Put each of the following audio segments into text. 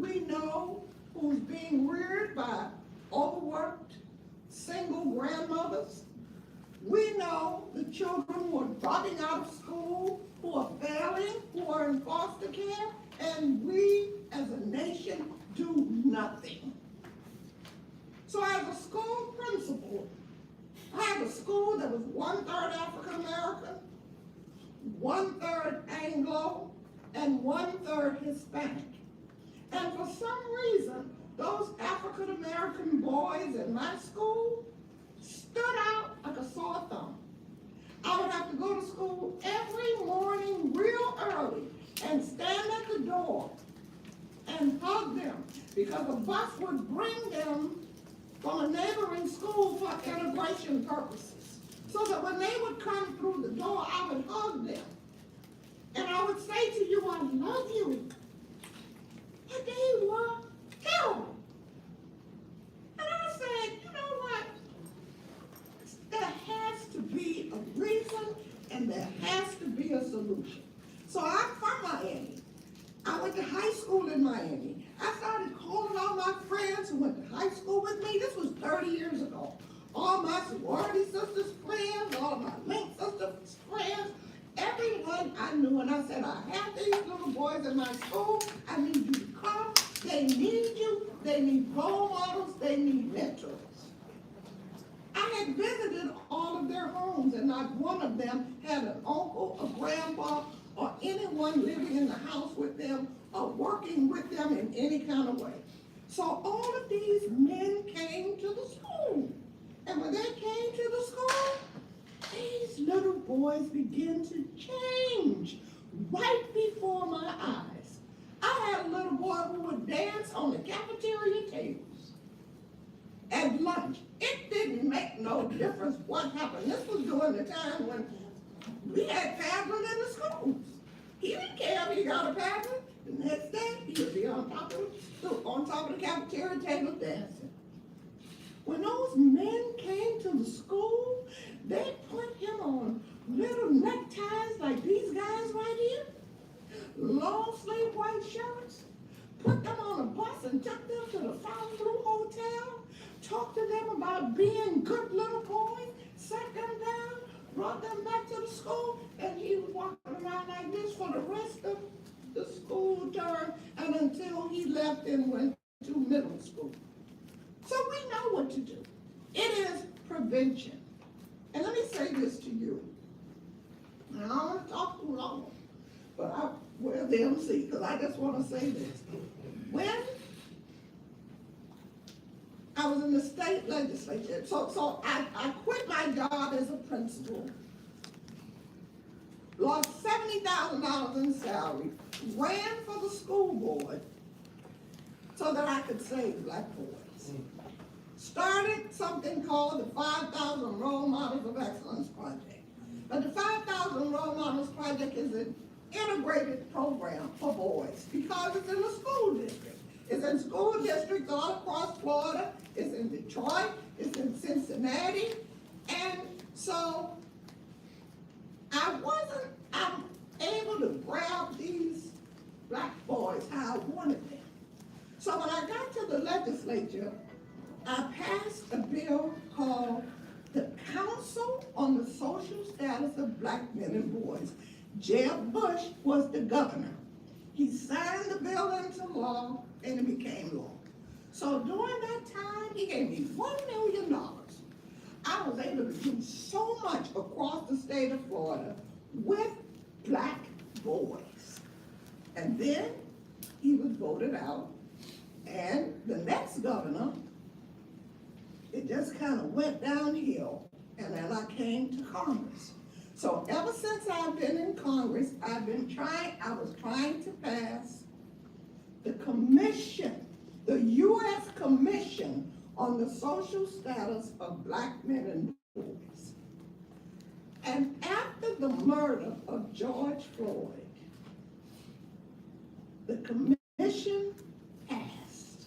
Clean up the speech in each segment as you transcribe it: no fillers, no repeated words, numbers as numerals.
We know who's being reared by overworked single grandmothers. We know the children who are dropping out of school, who are failing, who are in foster care, and we as a nation do nothing. So as a school principal, I have a school that was 1/3 African American, 1/3 Anglo, and 1/3 Hispanic. And for some reason, those African American boys in my school stood out like a sore thumb. I would have to go to school every morning real early and stand at the door and hug them because a bus would bring them from a neighboring school for integration purposes. So that when they would come through the door, I would hug them. And I would say to you, I love you. But they were terrible. And I said, you know what? There has to be a reason and there has to be a solution. So I'm from Miami. I went to high school in Miami. I started calling all my friends who went to high school with me. This was 30 years ago. All my sorority sisters' friends, all my link sisters' friends, everyone I knew. And I said, I have these little boys in my school. I need you to come. They need you. They need role models. They need mentors. I had visited all of their homes, and not one of them had an uncle, a grandpa, or anyone living in the house with them or working with them in any kind of way. So all of these men came to the school. And when they came to the school, these little boys began to change right before my eyes. I had a little boy who would dance on the cafeteria tables at lunch. It didn't make no difference what happened. This was during the time when we had paddling in the schools. He didn't care if he got a paddling. The next day, he would be on top of the cafeteria table dancing. When those men came to the school, they put him on little neckties like these guys right here, long sleeve white shirts, put them on a bus and took them to the Fontainebleau Hotel, talked to them about being good little boys, sat them down, brought them back to the school, and he was walking around like this for the rest of the school term and until he left and went to middle school. So we know what to do. It is prevention. And let me say this to you. And I don't want to talk too long, but I wear the MC because I just want to say this. When I was in the state legislature, so I quit my job as a principal, lost $70,000 in salary, ran for the school board so that I could save black boys. Started something called the 5,000 Role Models of Excellence Project. But the 5,000 Role Models Project is an integrated program for boys because it's in a school district. It's in school districts all across Florida. It's in Detroit. It's in Cincinnati. And so I'm able to grab these black boys how I wanted them. So when I got to the legislature, I passed a bill called the Council on the Social Status of Black Men and Boys. Jeb Bush was the governor. He signed the bill into law and it became law. So during that time, he gave me $1 million. I was able to do so much across the state of Florida with black boys. And then he was voted out. And the next governor, it just kind of went downhill, and then I came to Congress. So ever since I've been in Congress, I was trying to pass the commission, the U.S. Commission on the Social Status of Black Men and Boys. And after the murder of George Floyd, the commission passed.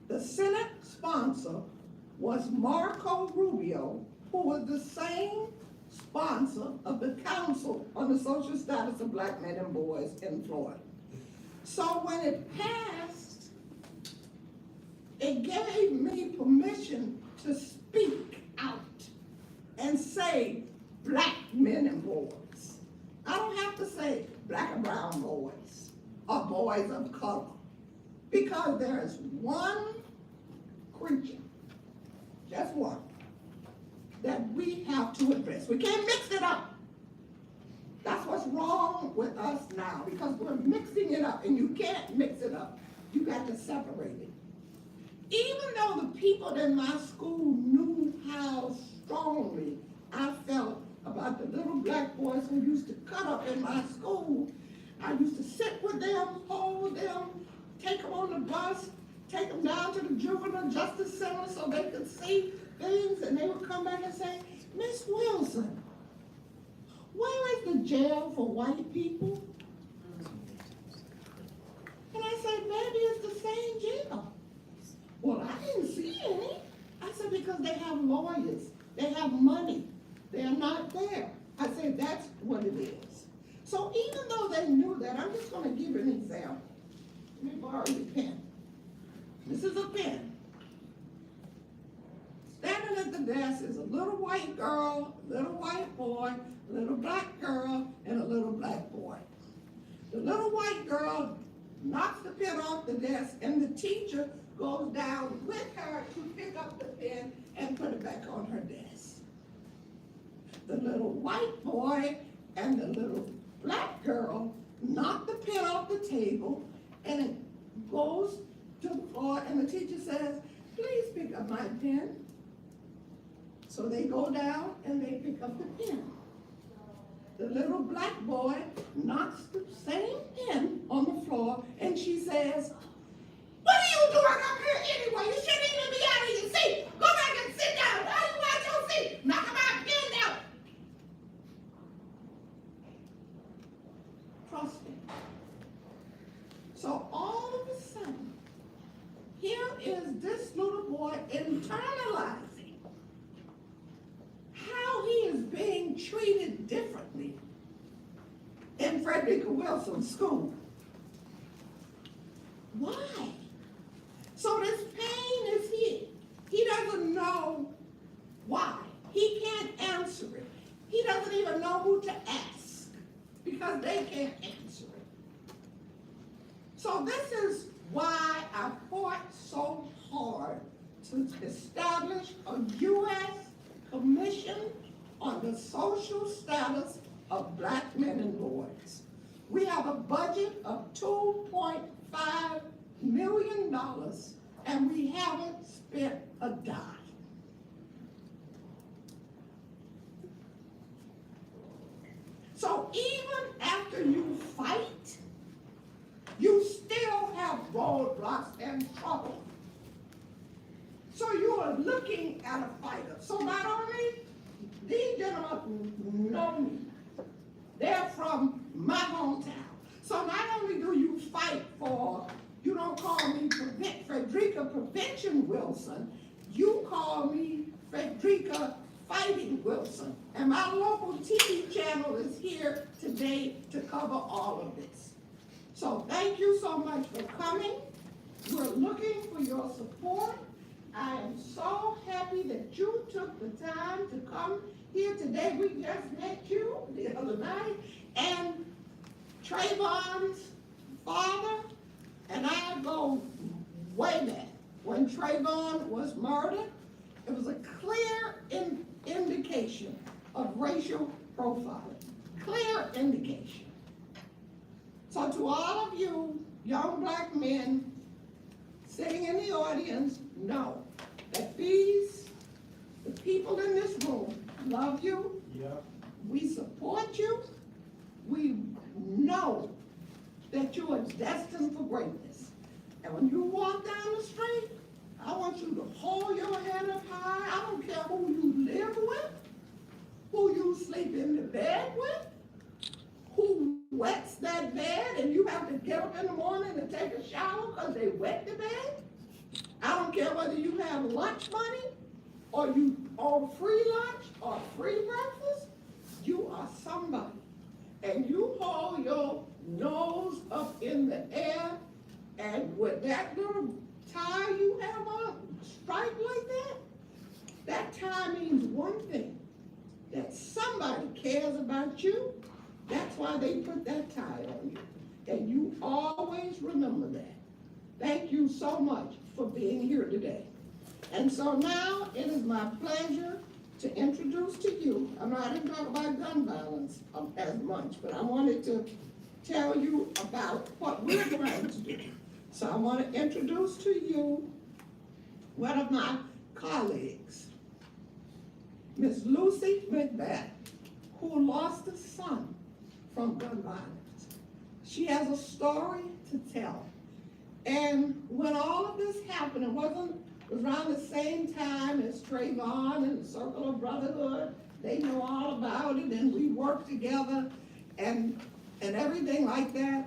The Senate sponsor was Marco Rubio, who was the same sponsor of the Council on the Social Status of Black Men and Boys in Florida. So when it passed, it gave me permission to speak out and say black men and boys. I don't have to say black and brown boys or boys of color, because there is one creature, just one, that we have to address. We can't mix it up. That's what's wrong with us now, because we're mixing it up, and you can't mix it up. You got to separate it. Even though the people in my school knew how strongly I felt about the little black boys who used to cut up in my school, I used to sit with them, hold them, take them on the bus, take them down to the juvenile justice center so they could see things, and they would come back and say, Miss Wilson, where is the jail for white people? And I said, maybe it's the same jail. Well, I didn't see any. I said, because they have lawyers, they have money, they're not there. I said, that's what it is. So even though they knew that, I'm just gonna give you an example. Let me borrow your pen. This is a pen. Standing at the desk is a little white girl, a little white boy, a little black girl, and a little black boy. The little white girl knocks the pen off the desk, and the teacher goes down with her to pick up the pen and put it back on her desk. The little white boy and the little black girl knock the pen off the table, and it goes to the floor, and the teacher says, please pick up my pen. So they go down and they pick up the pen. The little black boy knocks the same pen on the floor, and she says, what are you doing up here anyway? You shouldn't even be out of your seat. Go back and sit down. Why are you out your seat? Knock my pen out. Trust me. So all of a sudden, here is this little boy internalizing how he is being treated differently in Frederica Wilson's school. Why? So this pain is here. He doesn't know why. He can't answer it. He doesn't even know who to ask because they can't answer it. So this is why I fought so hard to establish a U.S. Commission on the social status of black men and boys. We have a budget of $2.5 million, and we haven't spent a dime. So even after you fight, you still have roadblocks and trouble. So you are looking at a fighter. So not only these gentlemen know me, they're from my hometown. So not only do you fight for, you don't call me Frederica Prevention Wilson, you call me Frederica Fighting Wilson. And my local TV channel is here today to cover all of this. So thank you so much for coming. We're looking for your support. I am so happy that you took the time to come here today. We just met you the other night, and Trayvon's father and I go way back. When Trayvon was murdered, it was a clear indication of racial profiling. Clear indication. So to all of you young black men sitting in the audience, know that the people in this room love you. Yep. We support you. We know that you are destined for greatness. And when you walk down the street, I want you to hold your head up high. I don't care who you live with, who you sleep in the bed with, who wets that bed and you have to get up in the morning and take a shower because they wet the bed. I don't care whether you have lunch money or you own free lunch or free breakfast. You are somebody. And you hold your nose up in the air, and with that little tie you have on, striped like that, that tie means one thing, that somebody cares about you. That's why they put that tie on you. And you always remember that. Thank you so much for being here today. And so now it is my pleasure to introduce to you, I didn't talk about gun violence as much, but I wanted to tell you about what we're trying to do. So I want to introduce to you one of my colleagues, Miss Lucy Macbeth, who lost a son from gun violence. She has a story to tell. And when all of this happened, it was around the same time as Trayvon and the Circle of Brotherhood. They know all about it, and we worked together and everything like that.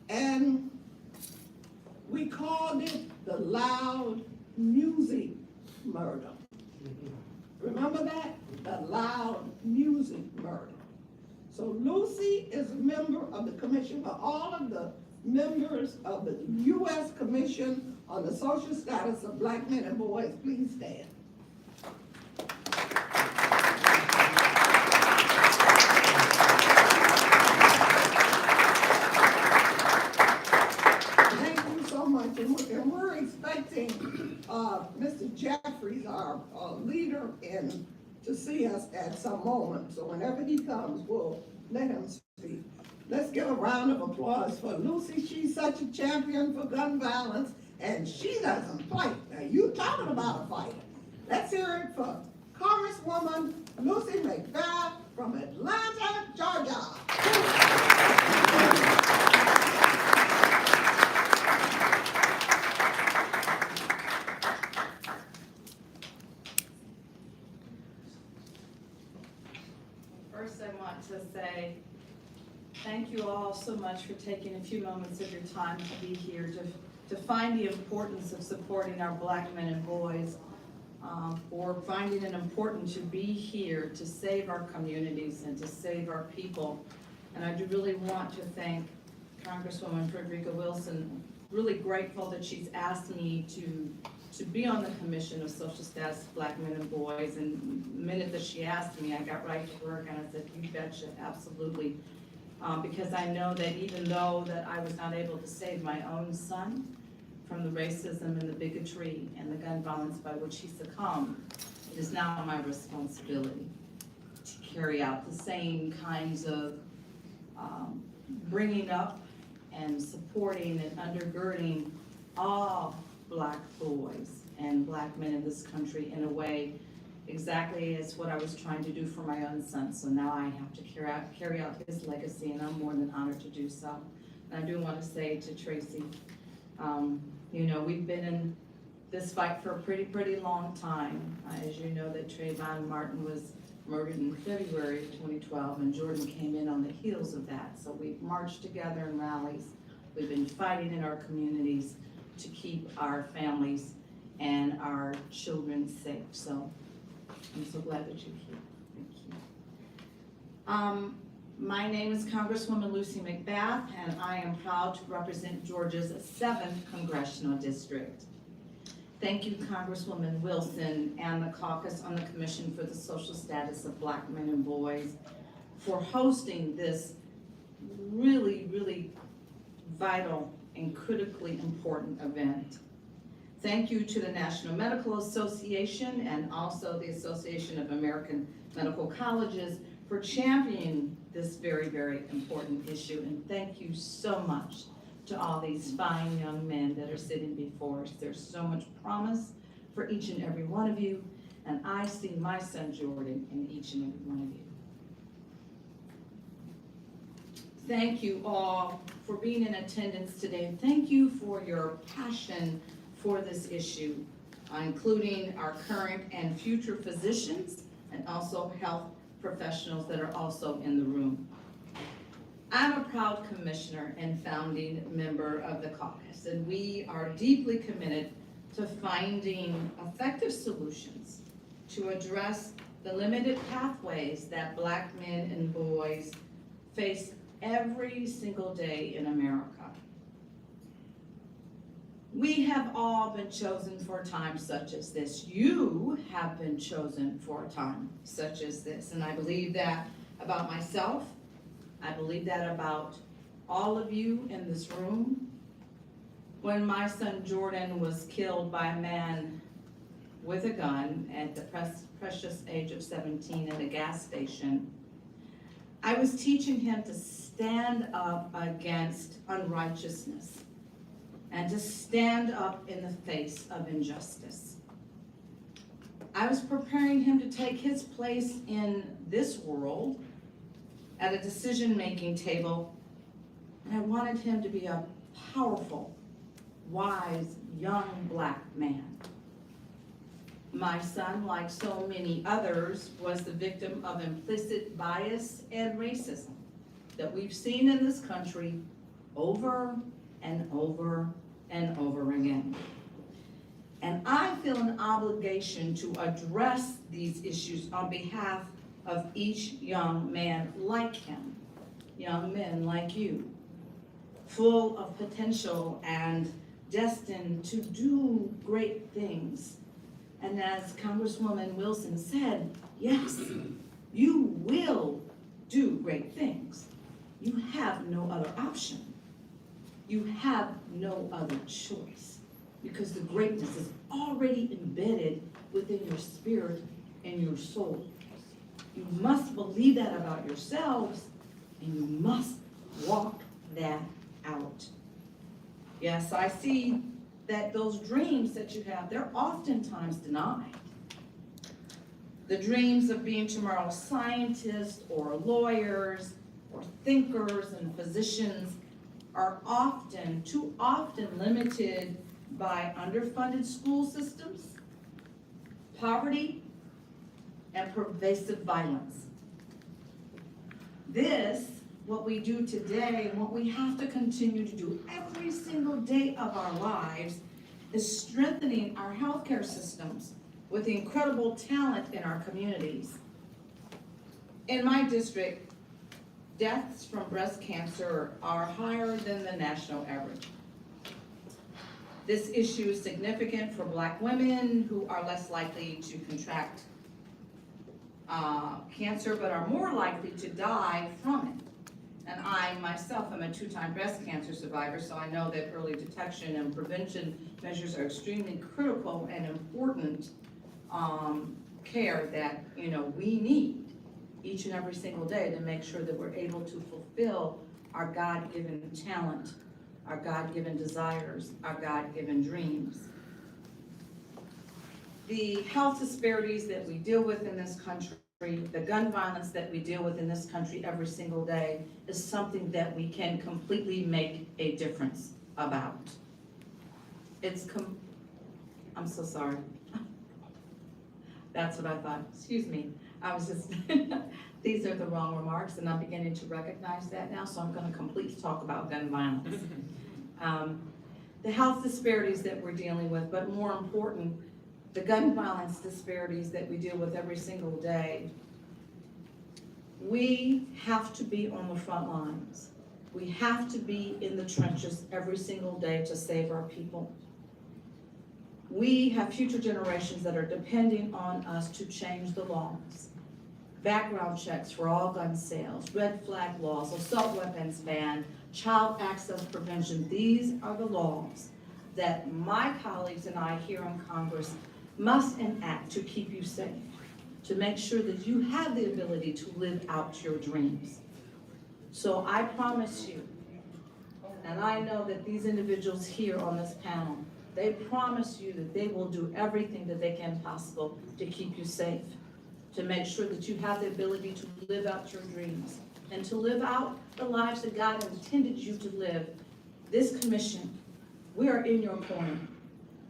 And we called it the loud music murder. Remember that? The loud music murder. So Lucy is a member of the commission, but all of the members of the U.S. Commission on the Social Status of Black Men and Boys, please stand. Thank you so much. And we're expecting Mr. Jeffries, our leader, to see us at some moment. So whenever he comes, we'll let him speak. Let's give a round of applause for Lucy. She's such a champion for gun violence, and she doesn't play. Now, you talking about a fighter. Let's hear it for Congresswoman Lucy Macbeth from Atlanta, Georgia. First, I want to say thank you all so much for taking a few moments of your time to be here to find the importance of supporting our Black men and boys, for finding it important to be here to save our communities and to save our people. And I do really want to thank Congresswoman Frederica Wilson. Really grateful that she's asked me to be on the Commission of Social Status of Black Men and Boys. And the minute that she asked me, I got right to work and I said, you betcha, absolutely. Because I know that even though that I was not able to save my own son from the racism and the bigotry and the gun violence by which he succumbed, it is now my responsibility to carry out the same kinds of bringing up and supporting and undergirding all Black boys and Black men in this country in a way exactly as what I was trying to do for my own son. So now I have to carry out his legacy, and I'm more than honored to do so. And I do want to say to Tracy, you know, we've been in this fight for a pretty long time. As you know, that Trayvon Martin was murdered in February of 2012, and Jordan came in on the heels of that. So we've marched together in rallies. We've been fighting in our communities to keep our families and our children safe. So I'm so glad that you're here. Thank you. My name is Congresswoman Lucy Macbeth, and I am proud to represent Georgia's 7th Congressional District. Thank you, Congresswoman Wilson and the Caucus on the Commission for the Social Status of Black Men and Boys for hosting this really vital and critically important event. Thank you to the National Medical Association and also the Association of American Medical Colleges for championing this very important issue. And thank you so much to all these fine young men that are sitting before us. There's so much promise for each and every one of you, and I see my son Jordan in each and every one of you. Thank you all for being in attendance today. Thank you for your passion for this issue, including our current and future physicians and also health professionals that are also in the room. I'm a proud commissioner and founding member of the caucus, and we are deeply committed to finding effective solutions to address the limited pathways that Black men and boys face every single day in America. We have all been chosen for a time such as this. You have been chosen for a time such as this. And I believe that about myself. I believe that about all of you in this room. When my son Jordan was killed by a man with a gun at the precious age of 17 at a gas station, I was teaching him to stand up against unrighteousness and to stand up in the face of injustice. I was preparing him to take his place in this world at a decision-making table, and I wanted him to be a powerful, wise, young black man. My son, like so many others, was the victim of implicit bias and racism that we've seen in this country over and over and over again. And I feel an obligation to address these issues on behalf of each young man like him, young men like you, full of potential and destined to do great things. And as Congresswoman Wilson said, yes, you will do great things. You have no other option. You have no other choice, because the greatness is already embedded within your spirit and your soul. You must believe that about yourselves, and you must walk that out. Yes, I see that those dreams that you have, they're oftentimes denied. The dreams of being tomorrow's scientists or lawyers or thinkers and physicians are too often limited by underfunded school systems, poverty, and pervasive violence. This, what we do today and what we have to continue to do every single day of our lives, is strengthening our healthcare systems with incredible talent in our communities. In my district, deaths from breast cancer are higher than the national average. This issue is significant for Black women who are less likely to contract cancer, but are more likely to die from it. And I myself am a 2-time breast cancer survivor, so I know that early detection and prevention measures are extremely critical and important care that we need each and every single day to make sure that we're able to fulfill our God-given talent, our God-given desires, our God-given dreams. The health disparities that we deal with in this country, the gun violence that we deal with in this country every single day, is something that we can completely make a difference about. I'm so sorry. That's what I thought. Excuse me. I was just, these are the wrong remarks, and I'm beginning to recognize that now, so I'm going to completely talk about gun violence. The health disparities that we're dealing with, but more important, the gun violence disparities that we deal with every single day. We have to be on the front lines. We have to be in the trenches every single day to save our people. We have future generations that are depending on us to change the laws. Background checks for all gun sales, red flag laws, assault weapons ban, child access prevention. These are the laws that my colleagues and I here in Congress must enact to keep you safe, to make sure that you have the ability to live out your dreams. So I promise you, and I know that these individuals here on this panel, they promise you that they will do everything that they can possible to keep you safe, to make sure that you have the ability to live out your dreams and to live out the lives that God intended you to live. This commission, we are in your corner.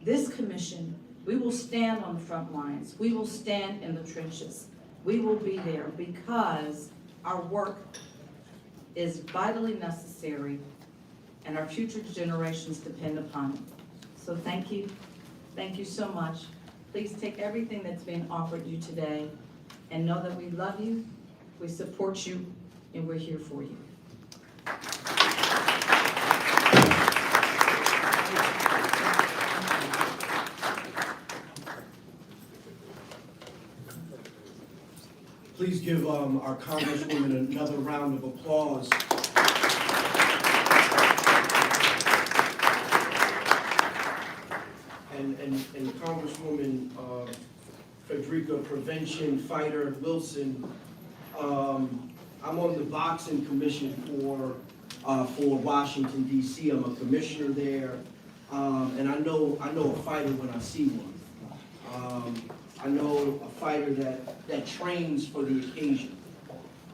This commission, we will stand on the front lines. We will stand in the trenches. We will be there because our work is vitally necessary and our future generations depend upon it. So thank you. Thank you so much. Please take everything that's being offered you today and know that we love you, we support you, and we're here for you. Please give our Congresswoman another round of applause. And Congresswoman Frederica Prevention Fighter Wilson, I'm on the boxing commission for Washington D.C. I'm a commissioner there, and I know a fighter when I see one. I know a fighter that trains for the occasion.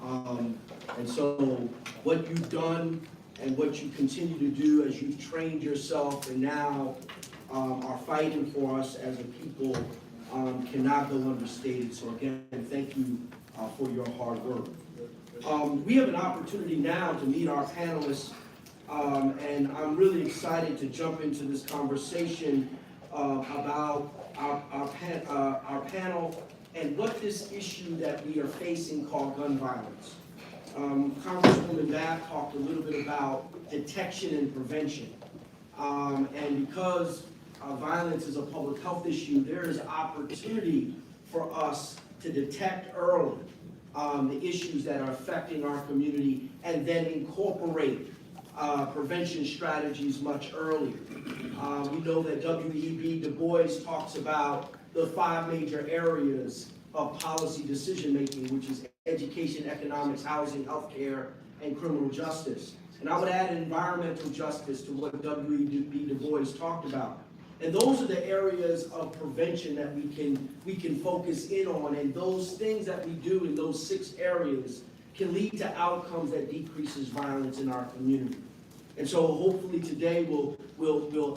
And so what you've done and what you continue to do as you've trained yourself and now are fighting for us as a people cannot go understated. So again, thank you for your hard work. We have an opportunity now to meet our panelists, and I'm really excited to jump into this conversation about our panel and what this issue that we are facing called gun violence. Congresswoman Babb talked a little bit about detection and prevention. And because violence is a public health issue, there is opportunity for us to detect early the issues that are affecting our community and then incorporate prevention strategies much earlier. We know that W.E.B. Du Bois talks about the 5 major areas of policy decision-making, which is education, economics, housing, healthcare, and criminal justice. And I would add environmental justice to what W.E.B. Du Bois talked about. And those are the areas of prevention that we can focus in on, and those things that we do in those 6 areas can lead to outcomes that decreases violence in our community. And so hopefully today we'll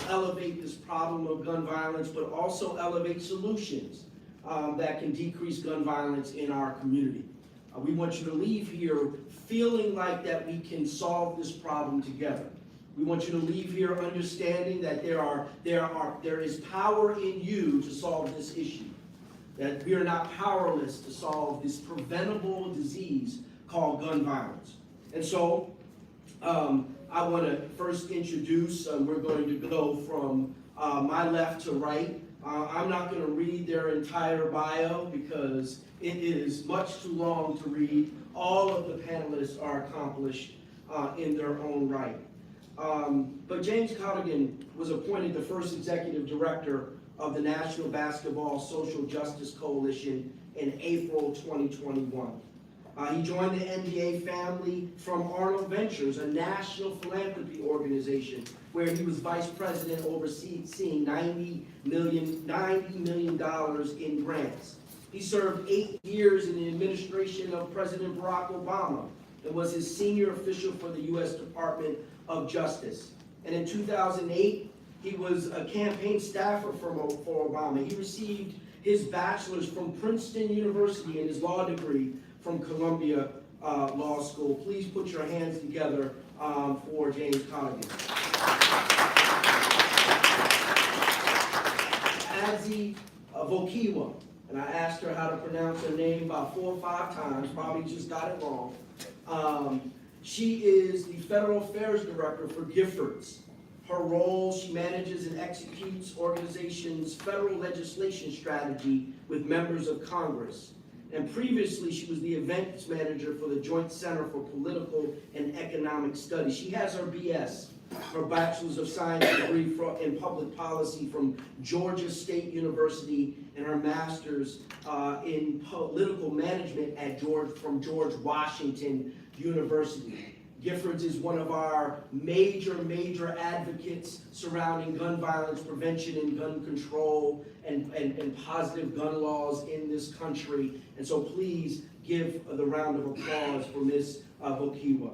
elevate this problem of gun violence, but also elevate solutions that can decrease gun violence in our community. We want you to leave here feeling like that we can solve this problem together. We want you to leave here understanding that there is power in you to solve this issue. That we are not powerless to solve this preventable disease called gun violence. And so I want to first introduce, we're going to go from my left to right. I'm not going to read their entire bio because it is much too long to read. All of the panelists are accomplished in their own right. But James Cottigan was appointed the first executive director of the National Basketball Social Justice Coalition in April 2021. He joined the NBA family from Arnold Ventures, a national philanthropy organization where he was vice president overseeing $90 million in grants. He served 8 years in the administration of President Barack Obama and was his senior official for the U.S. Department of Justice. And in 2008, he was a campaign staffer for Obama. He received his bachelor's from Princeton University and his law degree from Columbia Law School. Please put your hands together for James Cottigan. Azzy Vokiwa, and I asked her how to pronounce her name about 4 or 5 times, probably just got it wrong. She is the Federal Affairs Director for Giffords. Her role, she manages and executes organization's federal legislation strategy with members of Congress. And previously, she was the events manager for the Joint Center for Political and Economic Studies. She has her BS, her Bachelor's of Science degree in Public Policy from Georgia State University, and her Master's in Political Management from George Washington University. Giffords is one of our major advocates surrounding gun violence prevention and gun control and positive gun laws in this country. And so please give the round of applause for Ms. Vokiwa.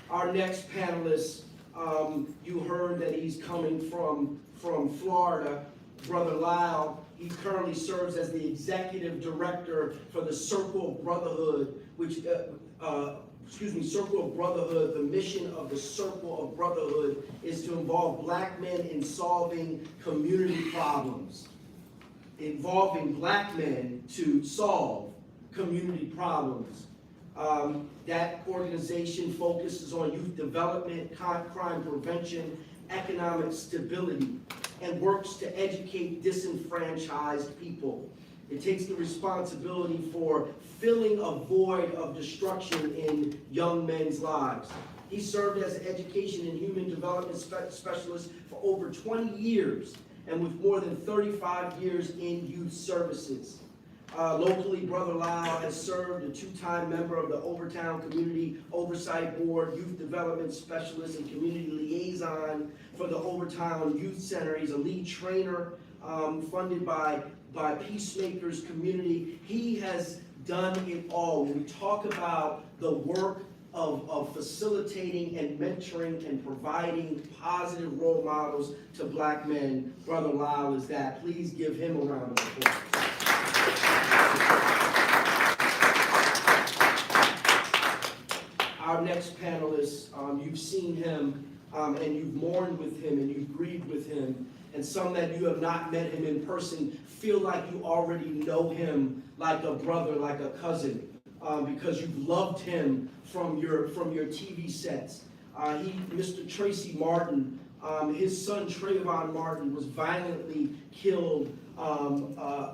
Our next panelist, you heard that he's coming from Florida, Brother Lyle. He currently serves as the executive director for the Circle of Brotherhood, Circle of Brotherhood. The mission of the Circle of Brotherhood is to involve Black men in solving community problems. Involving Black men to solve community problems. That organization focuses on youth development, crime prevention, economic stability. and works to educate disenfranchised people. It takes the responsibility for filling a void of destruction in young men's lives. He served as an education and human development specialist for over 20 years and with more than 35 years in youth services. Locally, Brother Lyle has served a two-time member of the Overtown Community Oversight Board, Youth Development Specialist, and Community Liaison for the Overtown Youth Center. He's a lead trainer funded by Peacemakers Community. He has done it all. When we talk about the work of facilitating and mentoring and providing positive role models to Black men, Brother Lyle is that. Please give him a round of applause. Our next panelist, you've seen him and you've mourned with him and you've grieved with him, and some that you have not met him in person feel like you already know him like a brother, like a cousin, because you've loved him from your TV sets. Mr. Tracy Martin, his son Trayvon Martin was violently killed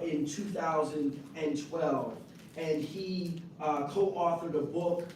in 2012, and he co-authored a book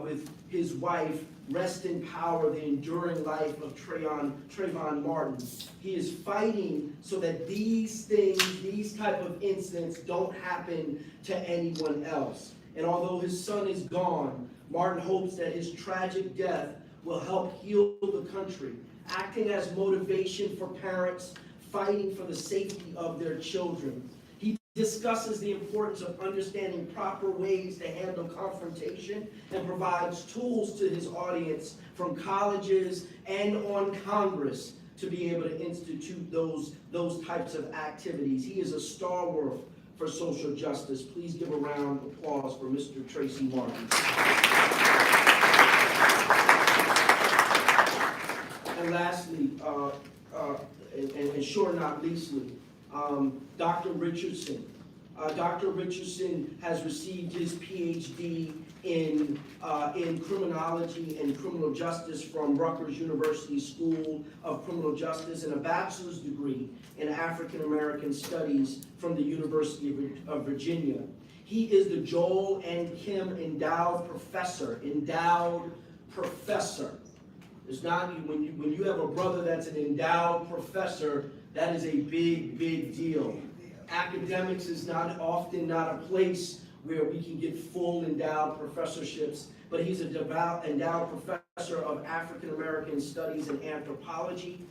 with his wife, Rest in Power, The Enduring Life of Trayvon Martin. He is fighting so that these things, these type of incidents don't happen to anyone else. And although his son is gone, Martin hopes that his tragic death will help heal the country, acting as motivation for parents fighting for the safety of their children. He discusses the importance of understanding proper ways to handle confrontation and provides tools to his audience from colleges and on Congress to be able to institute those types of activities. He is a stalwart for social justice. Please give a round of applause for Mr. Tracy Martin. And lastly, and sure not leastly, Dr. Richardson. Dr. Richardson has received his PhD in criminology and criminal justice from Rutgers University School of Criminal Justice and a bachelor's degree in African American Studies from the University of Virginia. He is the Joel and Kim Endowed Professor. It's not, when you have a brother that's an endowed professor, that is a big, big deal. Academics is often not a place where we can get full endowed professorships, but he's a endowed professor of African American Studies and Anthropology.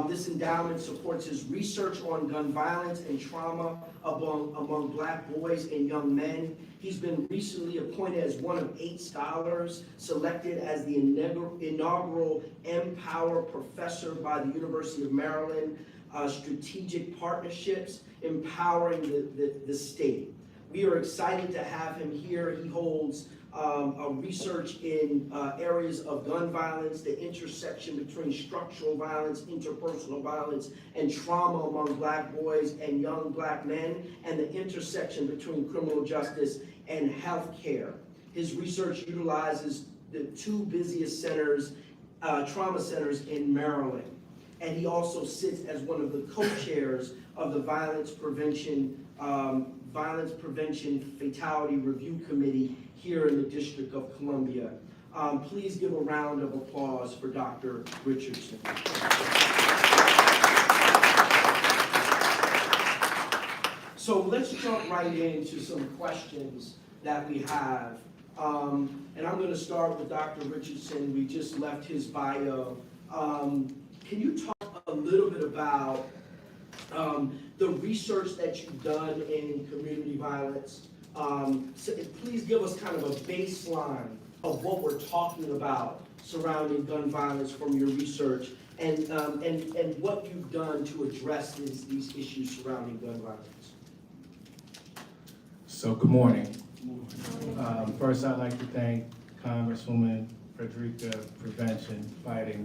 This endowment supports his research on gun violence and trauma among Black boys and young men. He's been recently appointed as one of 8 scholars selected as the inaugural Empower Professor by the University of Maryland, Strategic Partnerships, Empowering the State. We are excited to have him here. He holds a research in areas of gun violence, the intersection between structural violence, interpersonal violence, and trauma among Black boys and young Black men, and the intersection between criminal justice and health care. His research utilizes the 2 busiest centers, trauma centers in Maryland. And he also sits as one of the co-chairs of the Violence Prevention Fatality Review Committee here in the District of Columbia. Please give a round of applause for Dr. Richardson. So let's jump right into some questions that we have. And I'm going to start with Dr. Richardson. We just left his bio. Can you talk a little bit about the research that you've done in community violence? So please give us kind of a baseline of what we're talking about surrounding gun violence from your research, and what you've done to address these issues surrounding gun violence. So good morning. First, I'd like to thank Congresswoman Frederica Prevention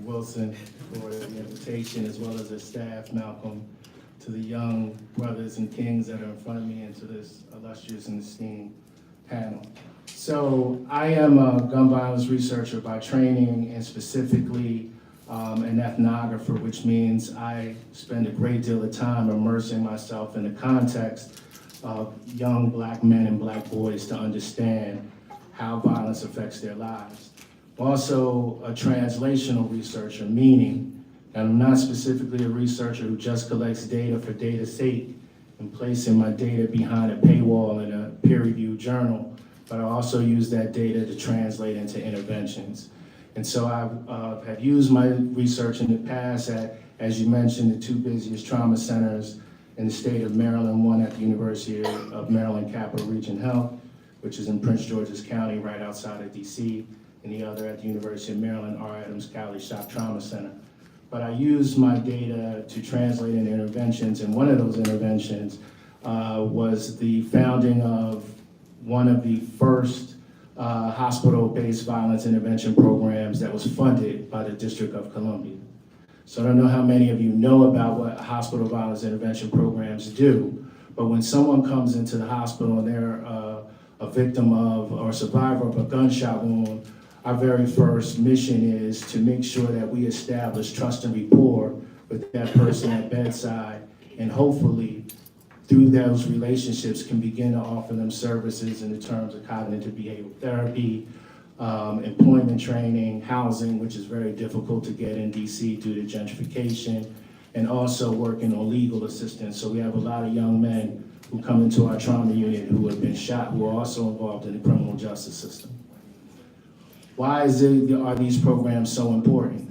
Wilson for the invitation, as well as her staff, Malcolm, to the young brothers and kings that are in front of me, and to this illustrious and esteemed panel. So I am a gun violence researcher by training, and specifically an ethnographer, which means I spend a great deal of time immersing myself in the context of young Black men and Black boys to understand how violence affects their lives. I'm also a translational researcher, meaning that I'm not specifically a researcher who just collects data for data's sake and placing my data behind a paywall in a peer-reviewed journal, but I also use that data to translate into interventions. And so have used my research in the past at, as you mentioned, the two busiest trauma centers in the state of Maryland, one at the University of Maryland Capital Region Health, which is in Prince George's County, right outside of DC, and the other at the University of Maryland, R. Adams Cowley Shop Trauma Center. But I used my data to translate into interventions, and one of those interventions was the founding of one of the first hospital-based violence intervention programs that was funded by the District of Columbia. So I don't know how many of you know about what hospital violence intervention programs do, but when someone comes into the hospital and they're a victim of or survivor of a gunshot wound, our very first mission is to make sure that we establish trust and rapport with that person at bedside, and hopefully through those relationships can begin to offer them services in the terms of cognitive behavioral therapy, employment training, housing, which is very difficult to get in DC due to gentrification, and also working on legal assistance. So we have a lot of young men who come into our trauma unit who have been shot, who are also involved in the criminal justice system. Why are these programs so important?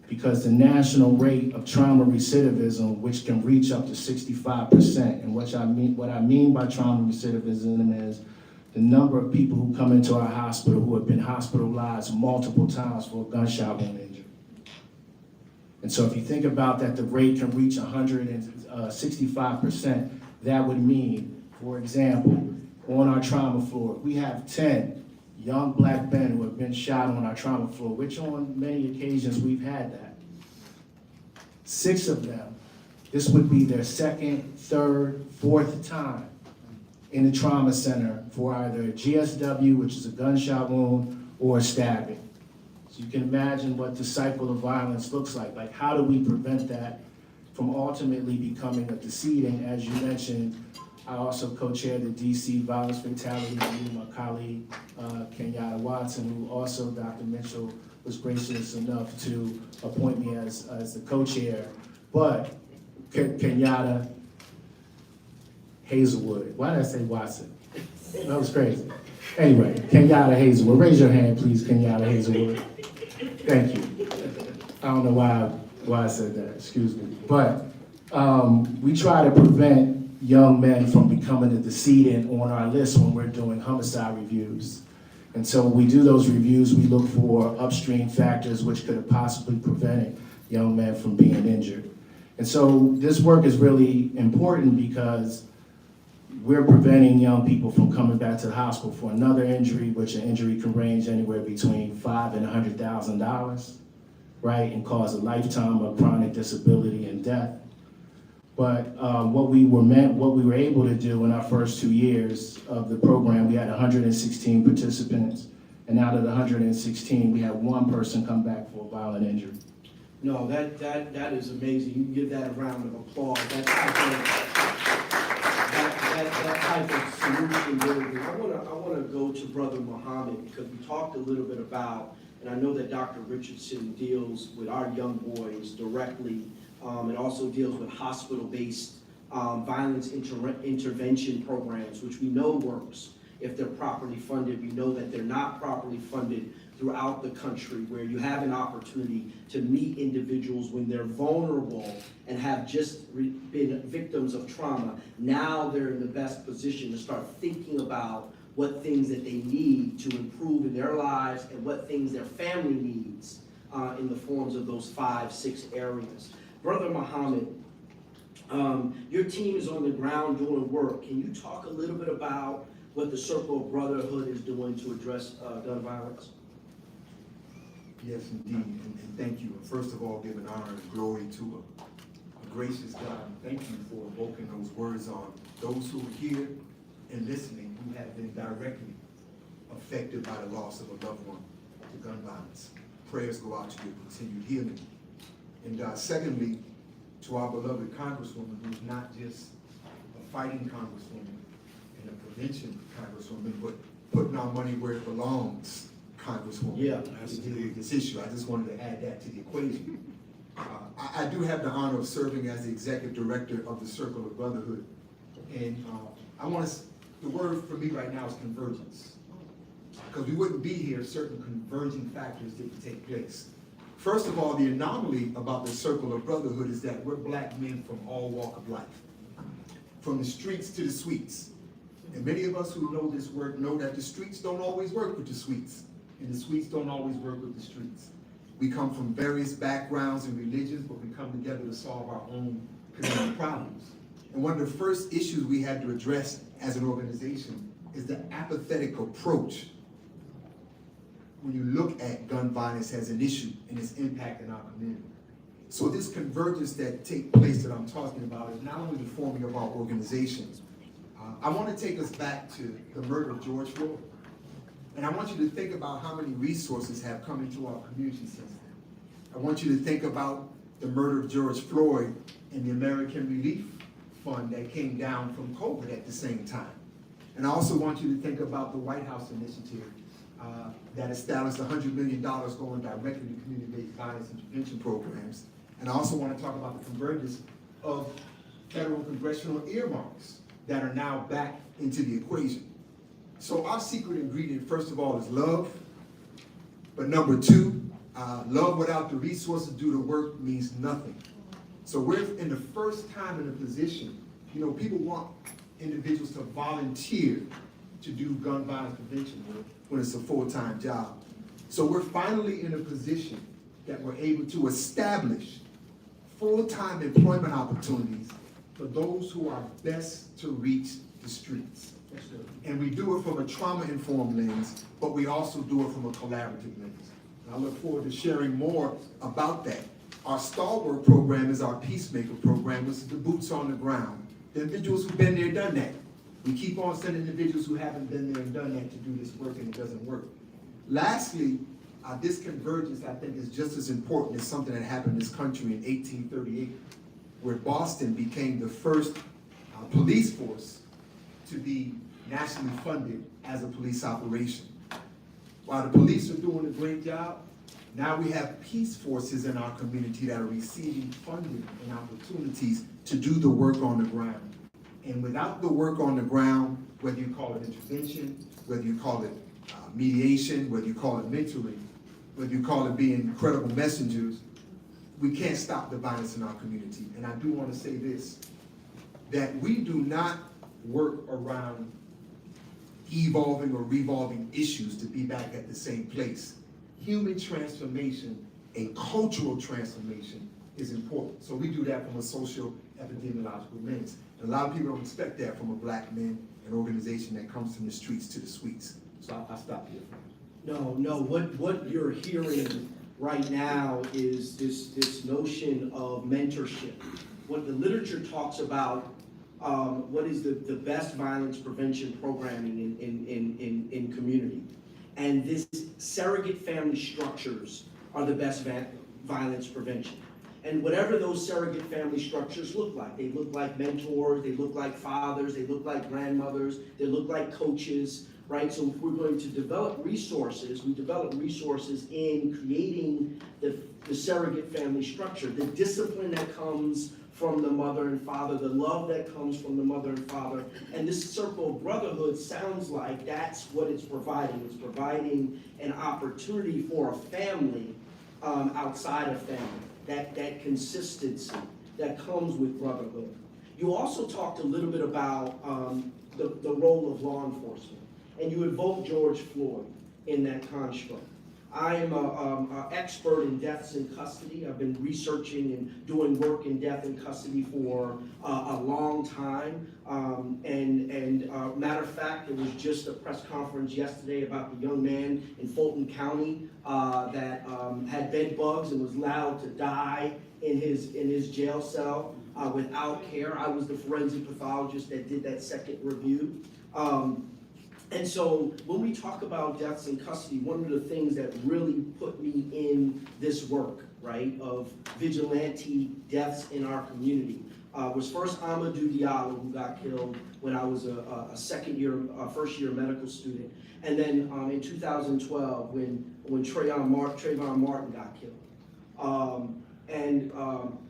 Because the national rate of trauma recidivism, which can reach up to 65%, and what I mean by trauma recidivism is the number of people who come into our hospital who have been hospitalized multiple times for a gunshot wound injury. And so if you think about that, the rate can reach 165%, that would mean, for example, on our trauma floor, we have 10 young Black men who have been shot on our trauma floor, which on many occasions we've had that. 6 of them, this would be their second, third, fourth time in the trauma center for either a GSW, which is a gunshot wound, or a stabbing. So you can imagine what the cycle of violence looks like. Like, how do we prevent that from ultimately becoming a decedent? As you mentioned, I also co-chair the DC Violence Fatality Review, my colleague, Kenyatta Watson, who also Dr. Mitchell was gracious enough to appoint me as the co-chair. But Kenyatta Hazelwood, why did I say Watson? That was crazy. Anyway, Kenyatta Hazelwood, raise your hand please, Kenyatta Hazelwood. Thank you. I don't know why I said that, excuse me. But we try to prevent young men from becoming a decedent on our list when we're doing homicide reviews. And so when we do those reviews, we look for upstream factors which could have possibly prevented young men from being injured. And so this work is really important because we're preventing young people from coming back to the hospital for another injury, which an injury can range anywhere between $5,000 and $100,000, right, and cause a lifetime of chronic disability and death. But what we were able to do in our first 2 years of the program, we had 116 participants, and out of the 116, we had 1 person come back for a violent injury. No, that is amazing. You can give that a round of applause. That type of solution building. I wanna go to Brother Muhammad, because we talked a little bit about, and I know that Dr. Richardson deals with our young boys directly. It also deals with hospital-based violence intervention programs, which we know works if they're properly funded. We know that they're not properly funded throughout the country, where you have an opportunity to meet individuals when they're vulnerable and have just been victims of trauma. Now they're in the best position to start thinking about what things that they need to improve in their lives and what things their family needs in the forms of those 5, 6 areas. Brother Muhammad, your team is on the ground doing work. Can you talk a little bit about what the Circle of Brotherhood is doing to address gun violence? Yes, indeed, and thank you. First of all, give an honor and glory to a gracious God. Thank you for evoking those words on those who are here and listening who have been directly affected by the loss of a loved one to gun violence. prayers go out to your continued healing. And secondly, to our beloved Congresswoman, who's not just a fighting Congresswoman and a prevention Congresswoman, but putting our money where it belongs, Congresswoman. Yeah, to deal with this issue. I just wanted to add that to the equation. I do have the honor of serving as the executive director of the Circle of Brotherhood. And the word for me right now is convergence. Because we wouldn't be here if certain converging factors didn't take place. First of all, the anomaly about the Circle of Brotherhood is that we're black men from all walk of life. From the streets to the suites. And many of us who know this work know that the streets don't always work with the suites. And the suites don't always work with the streets. We come from various backgrounds and religions, but we come together to solve our own community problems. And one of the first issues we had to address as an organization is the apathetic approach when you look at gun violence as an issue and its impact in our community. So this convergence that takes place that I'm talking about is not only the forming of our organization. I want to take us back to the murder of George Floyd. And I want you to think about how many resources have come into our community since then. I want you to think about the murder of George Floyd and the American Relief Fund that came down from COVID at the same time. And I also want you to think about the White House initiative that established $100 million going directly to community-based violence and prevention programs. And I also want to talk about the convergence of federal congressional earmarks that are now back into the equation. So our secret ingredient, first of all, is love. But number two, love without the resources to do the work means nothing. So we're in the first time in a position, people want individuals to volunteer to do gun violence prevention work when it's a full-time job. So we're finally in a position that we're able to establish full-time employment opportunities for those who are best to reach the streets. And we do it from a trauma-informed lens, but we also do it from a collaborative lens. And I look forward to sharing more about that. Our stalwart program is our peacemaker program, which is the boots on the ground. The individuals who've been there, done that. We keep on sending individuals who haven't been there and done that to do this work, and it doesn't work. Lastly, this convergence, I think, is just as important as something that happened in this country in 1838, where Boston became the first police force to be nationally funded as a police operation. While the police are doing a great job, now we have peace forces in our community that are receiving funding and opportunities to do the work on the ground. And without the work on the ground, whether you call it intervention, whether you call it mediation, whether you call it mentoring, whether you call it being credible messengers, we can't stop the violence in our community. And I do want to say this, that we do not work around evolving or revolving issues to be back at the same place. Human transformation, a cultural transformation is important. So we do that from a social epidemiological lens. And a lot of people don't expect that from a black man, an organization that comes from the streets to the suites. So I'll stop here. No, what you're hearing right now is this notion of mentorship. What the literature talks about, what is the best violence prevention programming in community. And this surrogate family structures are the best violence prevention. And whatever those surrogate family structures look like, they look like mentors, they look like fathers, they look like grandmothers, they look like coaches, right? So if we're going to develop resources, we develop resources in creating the surrogate family structure, the discipline that comes from the mother and father, the love that comes from the mother and father. And this circle of brotherhood sounds like that's what it's providing. It's providing an opportunity for a family outside of family, that consistency that comes with brotherhood. You also talked a little bit about the role of law enforcement, and you invoked George Floyd in that construct. I am an expert in deaths in custody. I've been researching and doing work in death in custody for a long time. Matter of fact, there was just a press conference yesterday about the young man in Fulton County that had bed bugs and was allowed to die in his jail cell without care. I was the forensic pathologist that did that second review. And so when we talk about deaths in custody, one of the things that really put me in this work, right, of vigilante deaths in our community, was first Amadou Diallo, who got killed when I was a first year medical student. And then in 2012, when Trayvon Martin got killed.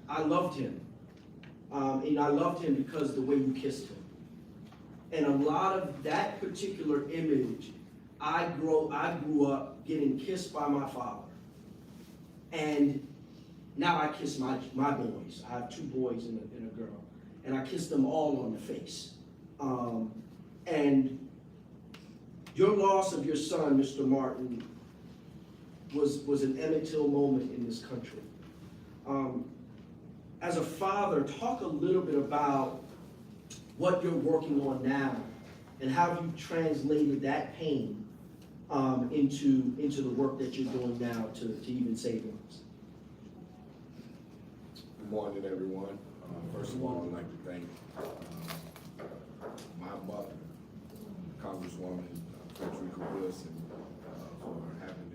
I loved him. And I loved him because of the way you kissed him. And a lot of that particular image, I grew up getting kissed by my father. And now I kiss my boys. I have 2 boys and a girl. And I kiss them all on the face. And your loss of your son, Mr. Martin, was an Emmett Till moment in this country. As a father, talk a little bit about what you're working on now and how you've translated that pain into the work that you're doing now to even save lives. Good morning, everyone. First of all, I'd like to thank my mother, Congresswoman Frederica S, for having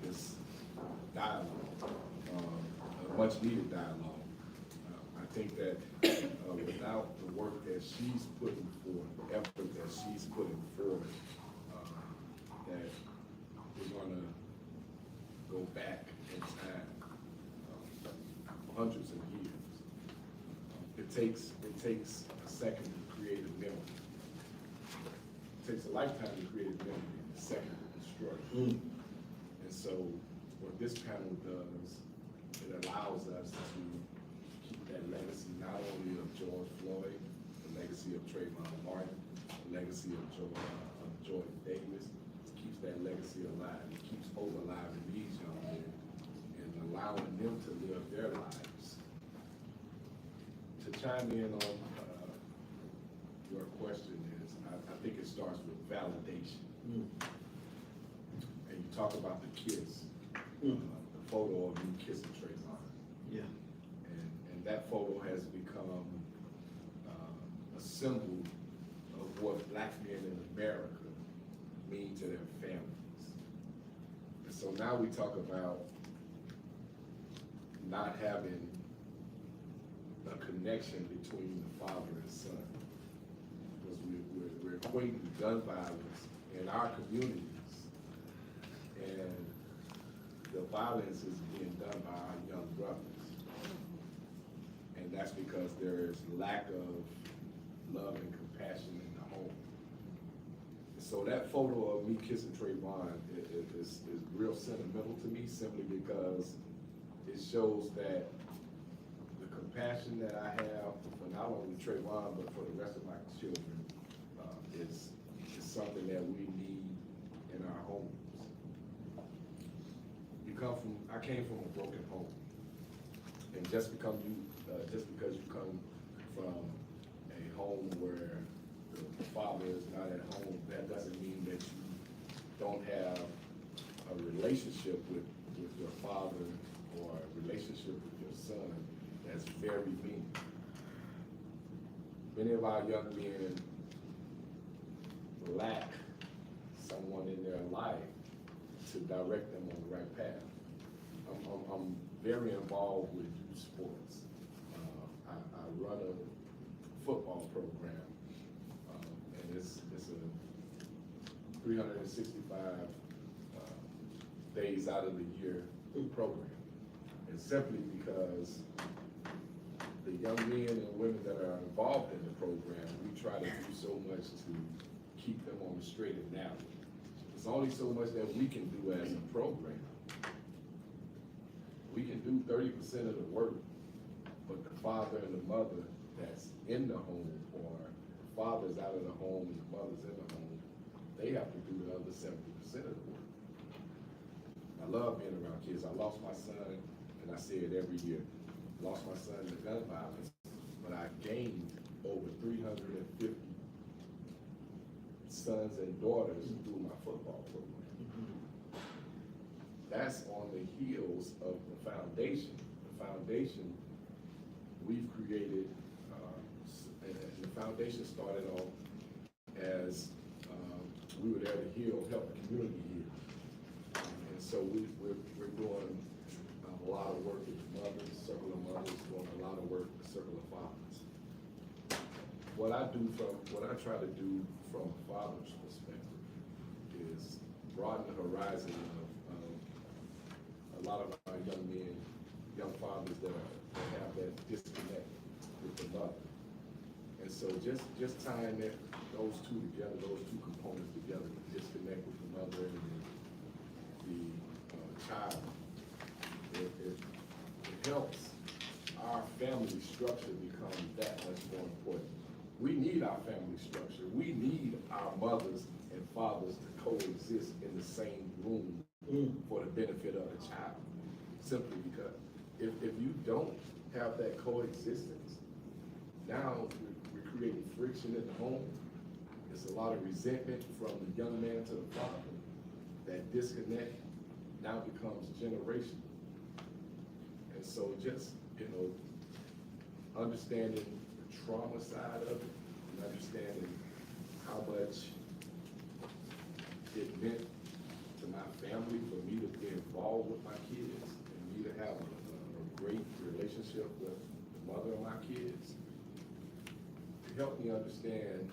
this dialogue, a much needed dialogue. I think that without the work that she's putting forth, the effort that she's putting forth, that we're gonna go back in time hundreds of years. It takes a second to create a memory. It takes a lifetime to create a memory, and a second to destroy it. And so what this panel does, it allows us to keep that legacy not only of George Floyd, the legacy of Trayvon Martin, the legacy of Jordan Davis. It keeps that legacy alive. It keeps hope alive in these young men and allowing them to live their lives. To chime in on your question is, I think it starts with validation. And you talk about the kiss, the photo of me kissing Trayvon. Yeah. And that photo has become a symbol of what black men in America mean to their families. And so now we talk about not having a connection between the father and son. Because we're equating gun violence in our communities, and the violence is being done by our young brothers. And that's because there is lack of love and compassion in the home. So that photo of me kissing Trayvon is real sentimental to me, simply because it shows that the compassion that I have for not only Trayvon, but for the rest of my children, is something that we need in our homes. I came from a broken home, and just because you come from a home where the father is not at home, that doesn't mean that you don't have a relationship with your father or a relationship with your son that's very meaningful. Many of our young men lack someone in their life to direct them on the right path. I'm very involved with youth sports. I run a football program, and it's a 365 days out of the year program. And simply because the young men and women that are involved in the program, we try to do so much to keep them on the straight and narrow. There's only so much that we can do as a program. We can do 30% of the work, but the father and the mother that's in the home, or the father's out of the home and the mother's in the home, they have to do the other 70% of the work. I love being around kids. I lost my son, and I say it every year, lost my son to gun violence, but I gained over 350 sons and daughters through my football program. That's on the heels of the foundation. The foundation we've created, and the foundation started off as we were there to heal, help the community heal. And so we're doing a lot of work with mothers, circle of mothers, doing a lot of work with circle of fathers. What I try to do from a father's perspective is broaden the horizon of a lot of our young men, young fathers that have that disconnect with the mother. And so just tying those two together, those two components together, the disconnect with the mother and the child, it helps our family structure become that much more important. We need our family structure. We need our mothers and fathers to coexist in the same room for the benefit of the child. Simply because if you don't have that coexistence, now we're creating friction in the home. It's a lot of resentment from the young man to the father. That disconnect now becomes generational. And so just, understanding the trauma side of it and understanding how much it meant to my family for me to be involved with my kids and me to have a great relationship with the mother of my kids. It helped me understand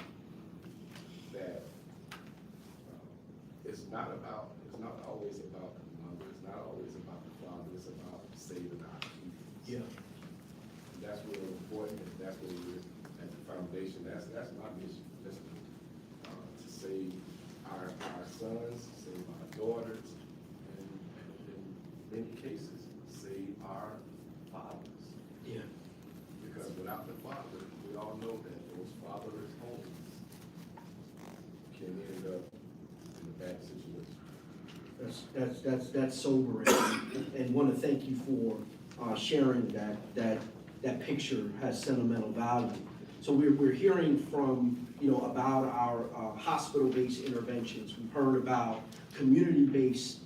that it's not always about the mother, it's not always about the father, it's about saving our kids. Yeah. And that's really important, and that's where we're at the foundation. That's my mission, just to save our sons, save our daughters, and in many cases, save our fathers. Yeah. Because without the father, we all know that those fatherless homes can end up in a bad situation. That's sobering, and want to thank you for sharing that picture has sentimental value. So we're hearing from about our hospital-based interventions. We've heard about community-based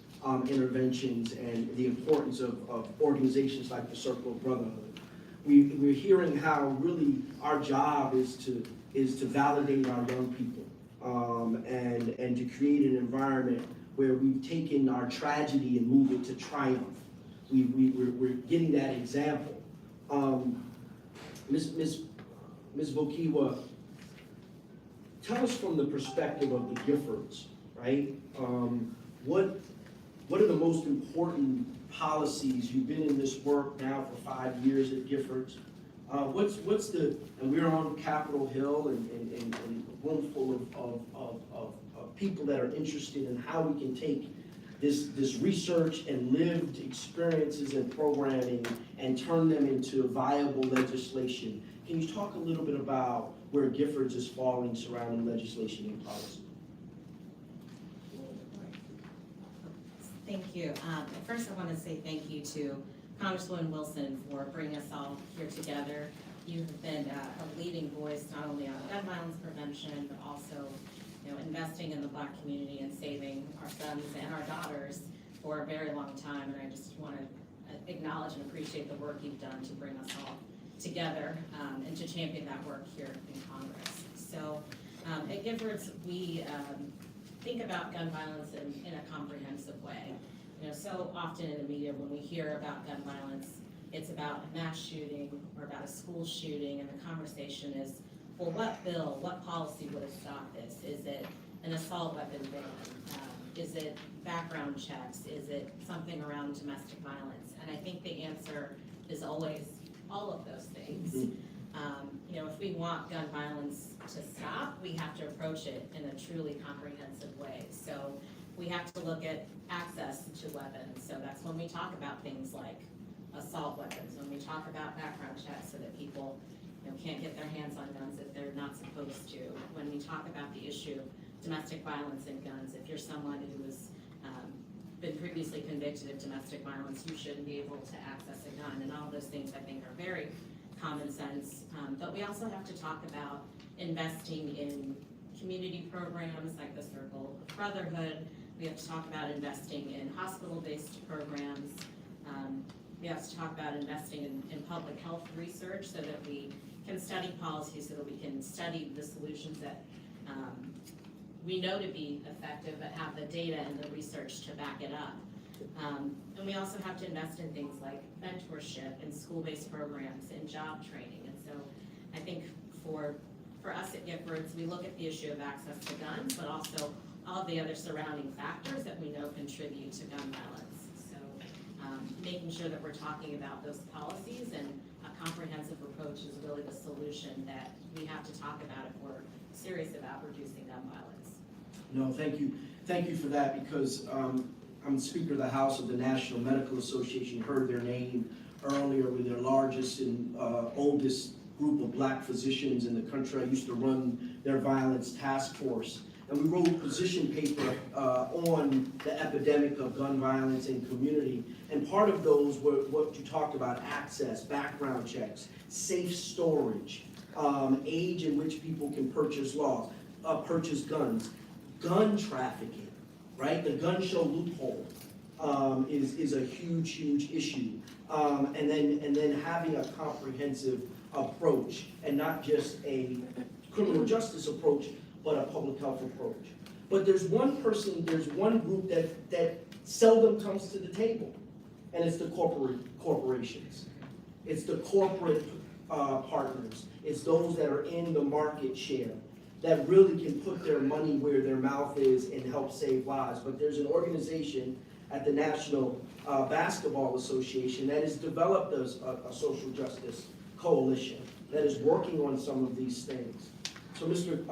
interventions and the importance of organizations like the Circle of Brotherhood. We're hearing how really our job is to validate our young people and to create an environment where we've taken our tragedy and moved it to triumph. We're getting that example. Ms. Vokiwa, tell us from the perspective of the Giffords, right? What are the most important policies? You've been in this work now for 5 years at Giffords. And we're on Capitol Hill and a room full of people that are interested in how we can take this research and lived experiences and programming and turn them into viable legislation. Can you talk a little bit about where Giffords is falling surrounding legislation and policy? Thank you. First, I want to say thank you to Congresswoman Wilson for bringing us all here together. You have been a leading voice not only on gun violence prevention, but also investing in the Black community and saving our sons and our daughters for a very long time. And I just want to acknowledge and appreciate the work you've done to bring us all together and to champion that work here in Congress. So at Giffords, we think about gun violence in a comprehensive way. So often in the media when we hear about gun violence, it's about a mass shooting or about a school shooting, and the conversation is, well, what bill, what policy would have stopped this? Is it an assault weapon ban? Is it background checks? Is it something around domestic violence? And I think the answer is always all of those things. If we want gun violence to stop, we have to approach it in a truly comprehensive way. So we have to look at access to weapons. So that's when we talk about things like assault weapons, when we talk about background checks so that people can't get their hands on guns if they're not supposed to. When we talk about the issue of domestic violence and guns, if you're someone who has been previously convicted of domestic violence, you shouldn't be able to access a gun. And all those things I think are very common sense. But we also have to talk about investing in community programs like the Circle of Brotherhood. We have to talk about investing in hospital-based programs. We have to talk about investing in public health research so that we can study policy, so that we can study the solutions that we know to be effective, but have the data and the research to back it up. And we also have to invest in things like mentorship and school-based programs and job training. And so I think for us at Giffords, we look at the issue of access to guns, but also all of the other surrounding factors that we know contribute to gun violence. So making sure that we're talking about those policies and a comprehensive approach is really the solution that we have to talk about if we're serious about reducing gun violence. No, thank you. Thank you for that, because I'm Speaker of the House of the National Medical Association. You heard their name earlier. We're their largest and oldest group of black physicians in the country. I used to run their violence task force. And we wrote a position paper on the epidemic of gun violence in community. And part of those were what you talked about: access, background checks, safe storage, age in which people can purchase guns, gun trafficking, right? The gun show loophole is a huge issue. And then having a comprehensive approach, and not just a criminal justice approach, but a public health approach. But there's one group that seldom comes to the table, and it's the corporations. It's the corporate partners. It's those that are in the market share, that really can put their money where their mouth is and help save lives. But there's an organization at the National Basketball Association that has developed a social justice coalition that is working on some of these things. So Mr.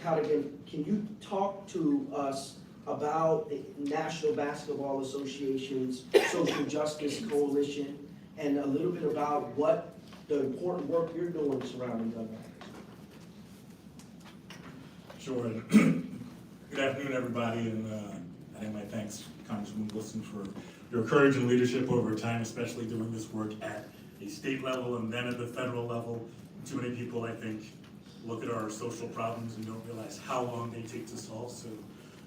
Cadigan, can you talk to us about the National Basketball Association's Social Justice Coalition, and a little bit about what the important work you're doing surrounding gun violence? Sure. Good afternoon, everybody, and I think my thanks, Congresswoman Wilson, for your courage and leadership over time, especially doing this work at a state level and then at the federal level. Too many people, I think, look at our social problems and don't realize how long they take to solve. So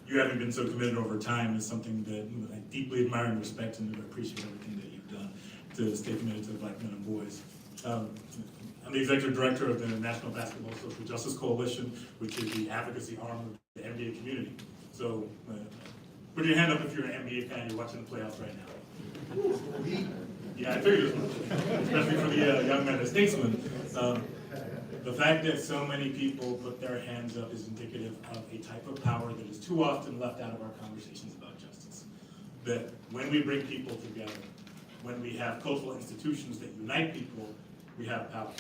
you having been so committed over time is something that I deeply admire and respect, and I appreciate everything that you've done to stay committed to black men and boys. I'm the executive director of the National Basketball Social Justice Coalition, which is the advocacy arm of the NBA community. So put your hand up if you're an NBA fan, you're watching the playoffs right now. Yeah, I figured as much, especially for the young men as statesmen. The fact that so many people put their hands up is indicative of a type of power that is too often left out of our conversations about justice. That when we bring people together, when we have cultural institutions that unite people, we have power.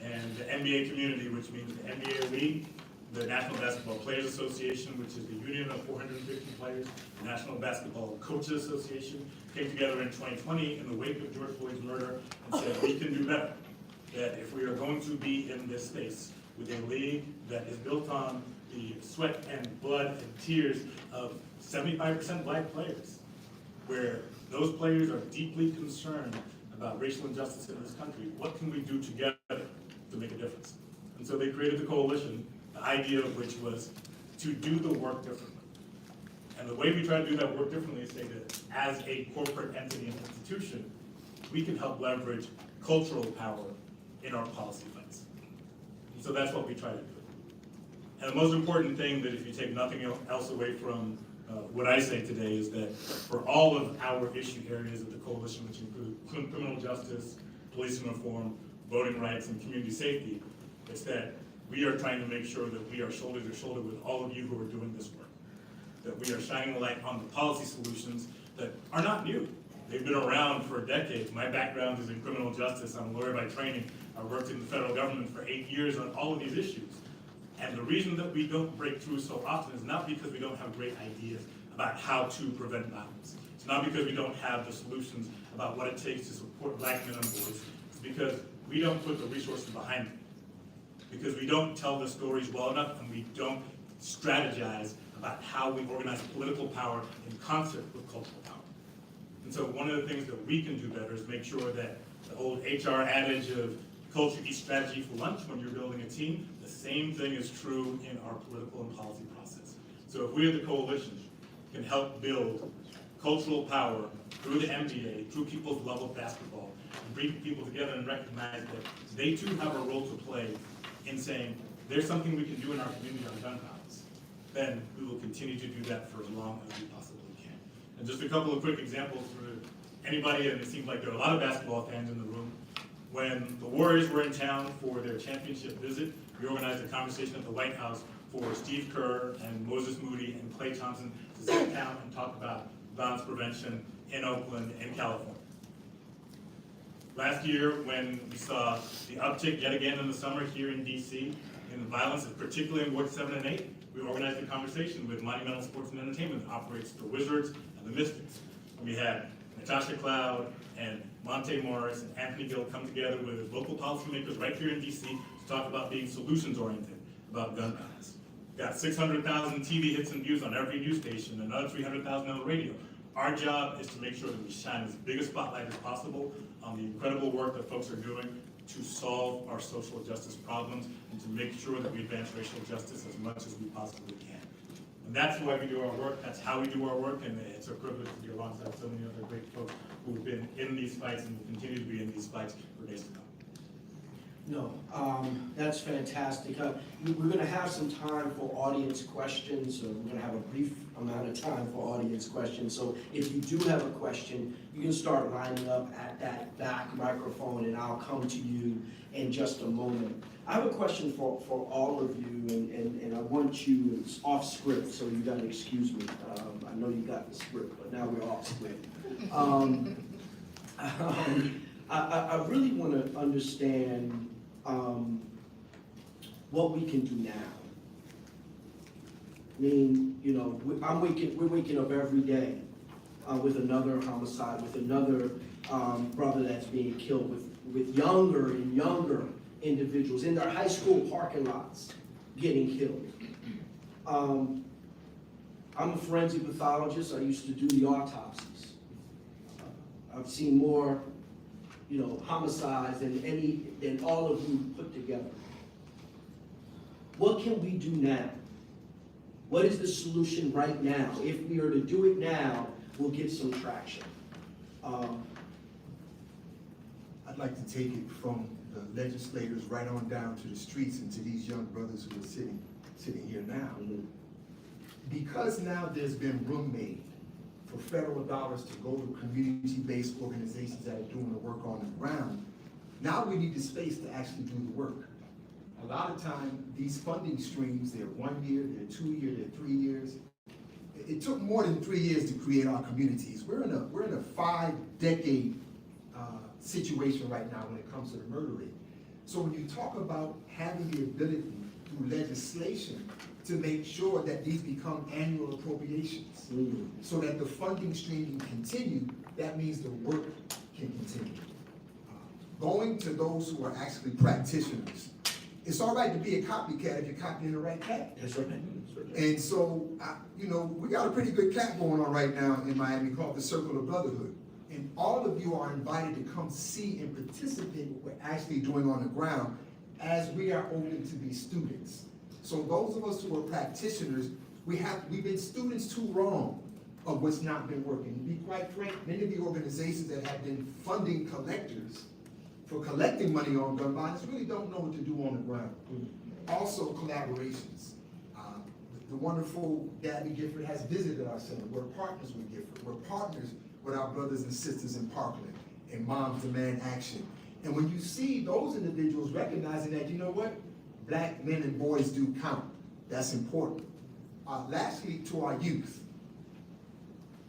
And the NBA community, which means the NBA League, the National Basketball Players Association, which is the union of 450 players, the National Basketball Coaches Association, came together in 2020 in the wake of George Floyd's murder and said, we can do better. That if we are going to be in this space with a league that is built on the sweat and blood and tears of 75% black players, where those players are deeply concerned about racial injustice in this country, what can we do together to make a difference? And so they created the coalition, the idea of which was to do the work differently. And the way we try to do that work differently is say that as a corporate entity and institution, we can help leverage cultural power in our policy fights. And so that's what we try to do. And the most important thing, that if you take nothing else away from what I say today, is that for all of our issue areas of the coalition, which include criminal justice, policing reform, voting rights, and community safety, it's that we are trying to make sure that we are shoulder to shoulder with all of you who are doing this work. That we are shining a light on the policy solutions that are not new. They've been around for decades. My background is in criminal justice. I'm a lawyer by training. I worked in the federal government for 8 years on all of these issues. And the reason that we don't break through so often is not because we don't have great ideas about how to prevent violence. It's not because we don't have the solutions about what it takes to support black men and boys. It's because we don't put the resources behind it. Because we don't tell the stories well enough, and we don't strategize about how we organize political power in concert with cultural power. And so one of the things that we can do better is make sure that the old HR adage of culture eats strategy for lunch when you're building a team, the same thing is true in our political and policy process. So if we at the coalition can help build cultural power through the NBA, through people's love of basketball, and bring people together and recognize that they too have a role to play in saying there's something we can do in our community on gun violence. then we will continue to do that for as long as we possibly can. And just a couple of quick examples for anybody, and it seems like there are a lot of basketball fans in the room. When the Warriors were in town for their championship visit, we organized a conversation at the White House for Steve Kerr and Moses Moody and Klay Thompson to sit down and talk about violence prevention in Oakland and California. Last year, when we saw the uptick yet again in the summer here in DC, in violence, particularly in Ward 7 and 8, we organized a conversation with Monumental Sports and Entertainment that operates the Wizards and the Mystics. And we had Natasha Cloud and Monte Morris and Anthony Gill come together with local policymakers right here in DC to talk about being solutions-oriented about gun violence. Got 600,000 TV hits and views on every news station, another 300,000 on the radio. Our job is to make sure that we shine as big a spotlight as possible on the incredible work that folks are doing to solve our social justice problems and to make sure that we advance racial justice as much as we possibly can. And that's why we do our work, that's how we do our work, and it's a privilege to be alongside so many other great folks who have been in these fights and will continue to be in these fights for days to come. No, that's fantastic. We're gonna have some time for audience questions, so we're gonna have a brief amount of time for audience questions. So if you do have a question, you can start lining up at that back microphone and I'll come to you in just a moment. I have a question for all of you, and I want you, it's off script, so you gotta excuse me. I know you got the script, but now we're off script. I really wanna understand what we can do now. I mean, you know, we're waking up every day with another homicide, with another brother that's being killed, with younger and younger individuals in their high school parking lots getting killed. I'm a forensic pathologist. I used to do the autopsies. I've seen more, you know, homicides than all of you put together. What can we do now? What is the solution right now? If we are to do it now, we'll get some traction. I'd like to take it from the legislators right on down to the streets and to these young brothers who are sitting here now. Because now there's been room made for federal dollars to go to community-based organizations that are doing the work on the ground, now we need the space to actually do the work. A lot of time, these funding streams, they're 1 year, they're 2 years, they're 3 years. It took more than 3 years to create our communities. We're in a 5-decade situation right now when it comes to the murder rate. So when you talk about having the ability through legislation to make sure that these become annual appropriations, so that the funding stream can continue, that means the work can continue. Going to those who are actually practitioners. It's all right to be a copycat if you're copying the right cat. That's right. And so, you know, we got a pretty good cat going on right now in Miami called the Circle of Brotherhood. And all of you are invited to come see and participate in what we're actually doing on the ground as we are open to be students. So those of us who are practitioners, we've been students too long of what's not been working. To be quite frank, many of the organizations that have been funding collectors for collecting money on gun violence really don't know what to do on the ground. Also collaborations. The wonderful Gabby Gifford has visited our center. We're partners with Gifford. We're partners with our brothers and sisters in Parkland and Moms Demand Action. And when you see those individuals recognizing that, you know what? Black men and boys do count. That's important. Lastly, to our youth.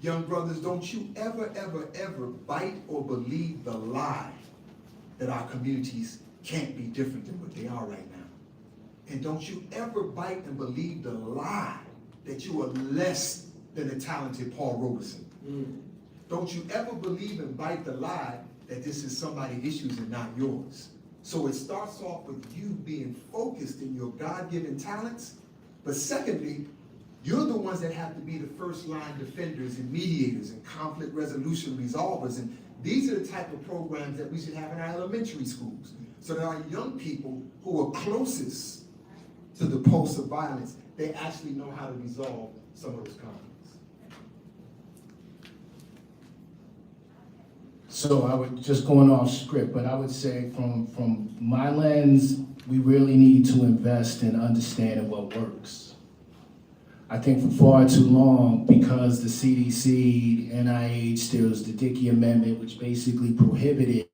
Young brothers, don't you ever, ever, ever bite or believe the lie that our communities can't be different than what they are right now. And don't you ever bite and believe the lie that you are less than the talented Paul Robeson. Don't you ever believe and bite the lie that this is somebody's issues and not yours. So it starts off with you being focused in your God-given talents, but secondly, you're the ones that have to be the first line defenders and mediators and conflict resolution resolvers. And these are the type of programs that we should have in our elementary schools, so that our young people who are closest to the pulse of violence, they actually know how to resolve some of those conflicts. So I would, just going off script, but I would say from my lens, we really need to invest in understanding what works. I think for far too long, because the CDC, NIH, there was the Dickey Amendment, which basically prohibited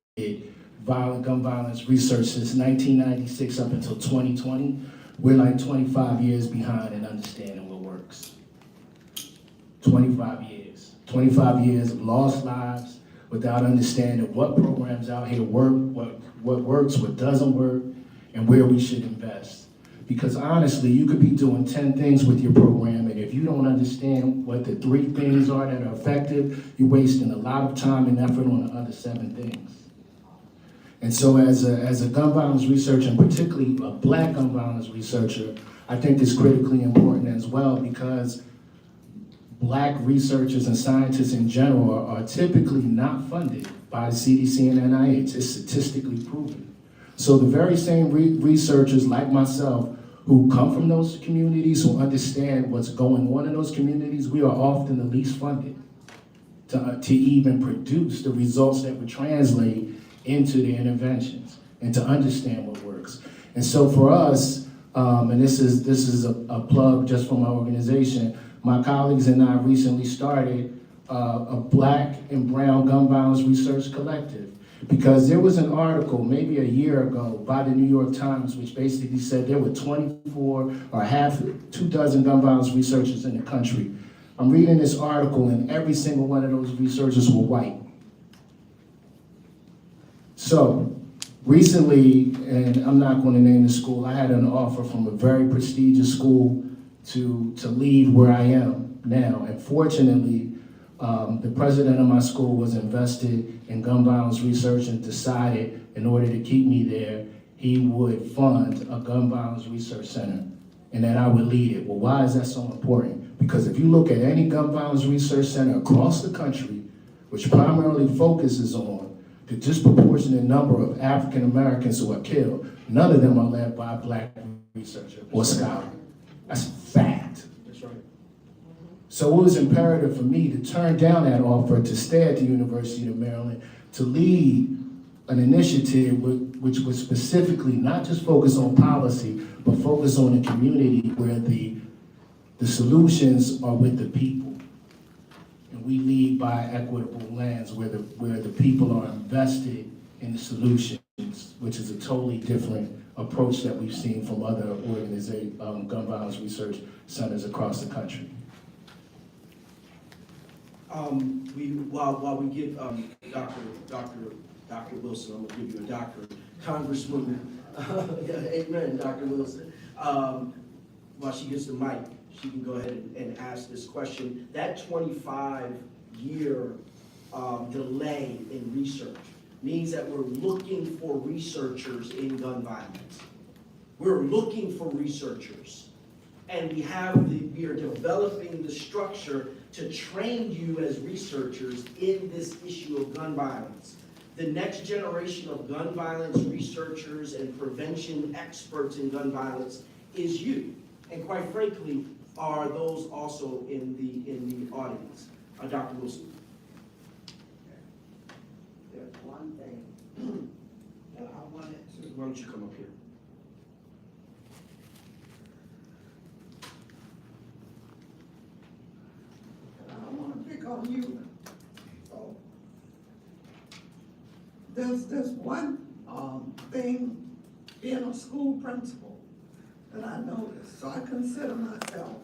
gun violence research since 1996 up until 2020, we're like 25 years behind in understanding what works. 25 years. 25 years of lost lives without understanding what programs out here work, what works, what doesn't work, and where we should invest. Because honestly, you could be doing 10 things with your program, and if you don't understand what the 3 things are that are effective, you're wasting a lot of time and effort on the other 7 things. And so as a gun violence researcher, and particularly a Black gun violence researcher, I think it's critically important as well, because Black researchers and scientists in general are typically not funded by the CDC and NIH. It's statistically proven. So the very same researchers like myself who come from those communities, who understand what's going on in those communities, we are often the least funded to even produce the results that would translate into the interventions and to understand what works. And so for us, and this is a plug just for my organization, my colleagues and I recently started a Black and Brown gun violence research collective, because there was an article maybe a year ago by the New York Times which basically said there were 24 or half 24 gun violence researchers in the country. I'm reading this article and every single one of those researchers were white. So recently, and I'm not going to name the school, I had an offer from a very prestigious school to leave where I am now. And fortunately, the president of my school was invested in gun violence research and decided in order to keep me there, he would fund a gun violence research center and that I would lead it. Well, why is that so important? Because if you look at any gun violence research center across the country, which primarily focuses on the disproportionate number of African Americans who are killed, none of them are led by a Black researcher or scholar. That's a fact. That's right. So it was imperative for me to turn down that offer to stay at the University of Maryland to lead an initiative which was specifically not just focus on policy, but focus on the community where the solutions are with the people. And we lead by equitable lens where the people are invested in the solutions, which is a totally different approach that we've seen from other gun violence research centers across the country. While we give Dr. Wilson, I'm gonna give you a doctorate, Congresswoman, amen, Dr. Wilson. While she gets the mic, she can go ahead and ask this question. That 25-year delay in research means that we're looking for researchers in gun violence. We're looking for researchers. And we are developing the structure to train you as researchers in this issue of gun violence. The next generation of gun violence researchers and prevention experts in gun violence is you. And quite frankly, are those also in the audience. Dr. Wilson. There's one thing that I wanted to. Why don't you come up here? I don't want to pick on you. So there's one thing being a school principal that I noticed. So I consider myself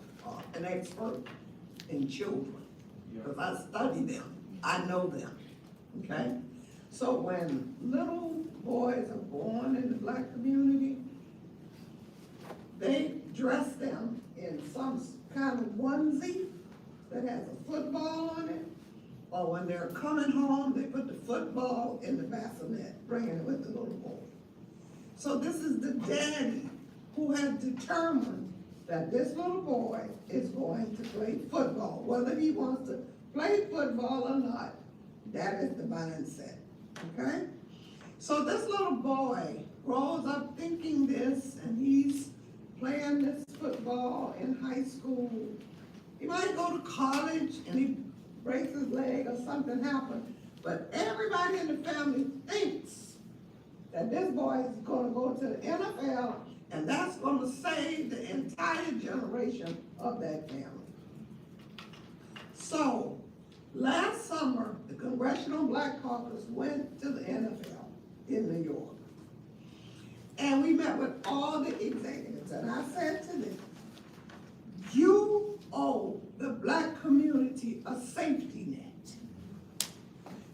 an expert in children because I study them. I know them. Okay? So when little boys are born in the Black community, they dress them in some kind of onesie that has a football on it, or when they're coming home, they put the football in the bassinet, bringing it with the little boy. So this is the daddy who has determined that this little boy is going to play football. Whether he wants to play football or not, that is the mindset, okay? So this little boy grows up thinking this, and he's playing this football in high school. He might go to college and he breaks his leg or something happens, but everybody in the family thinks that this boy is going to go to the NFL And that's gonna save the entire generation of that family. So, last summer, the Congressional Black Caucus went to the NFL in New York. And we met with all the executives, and I said to them, you owe the black community a safety net.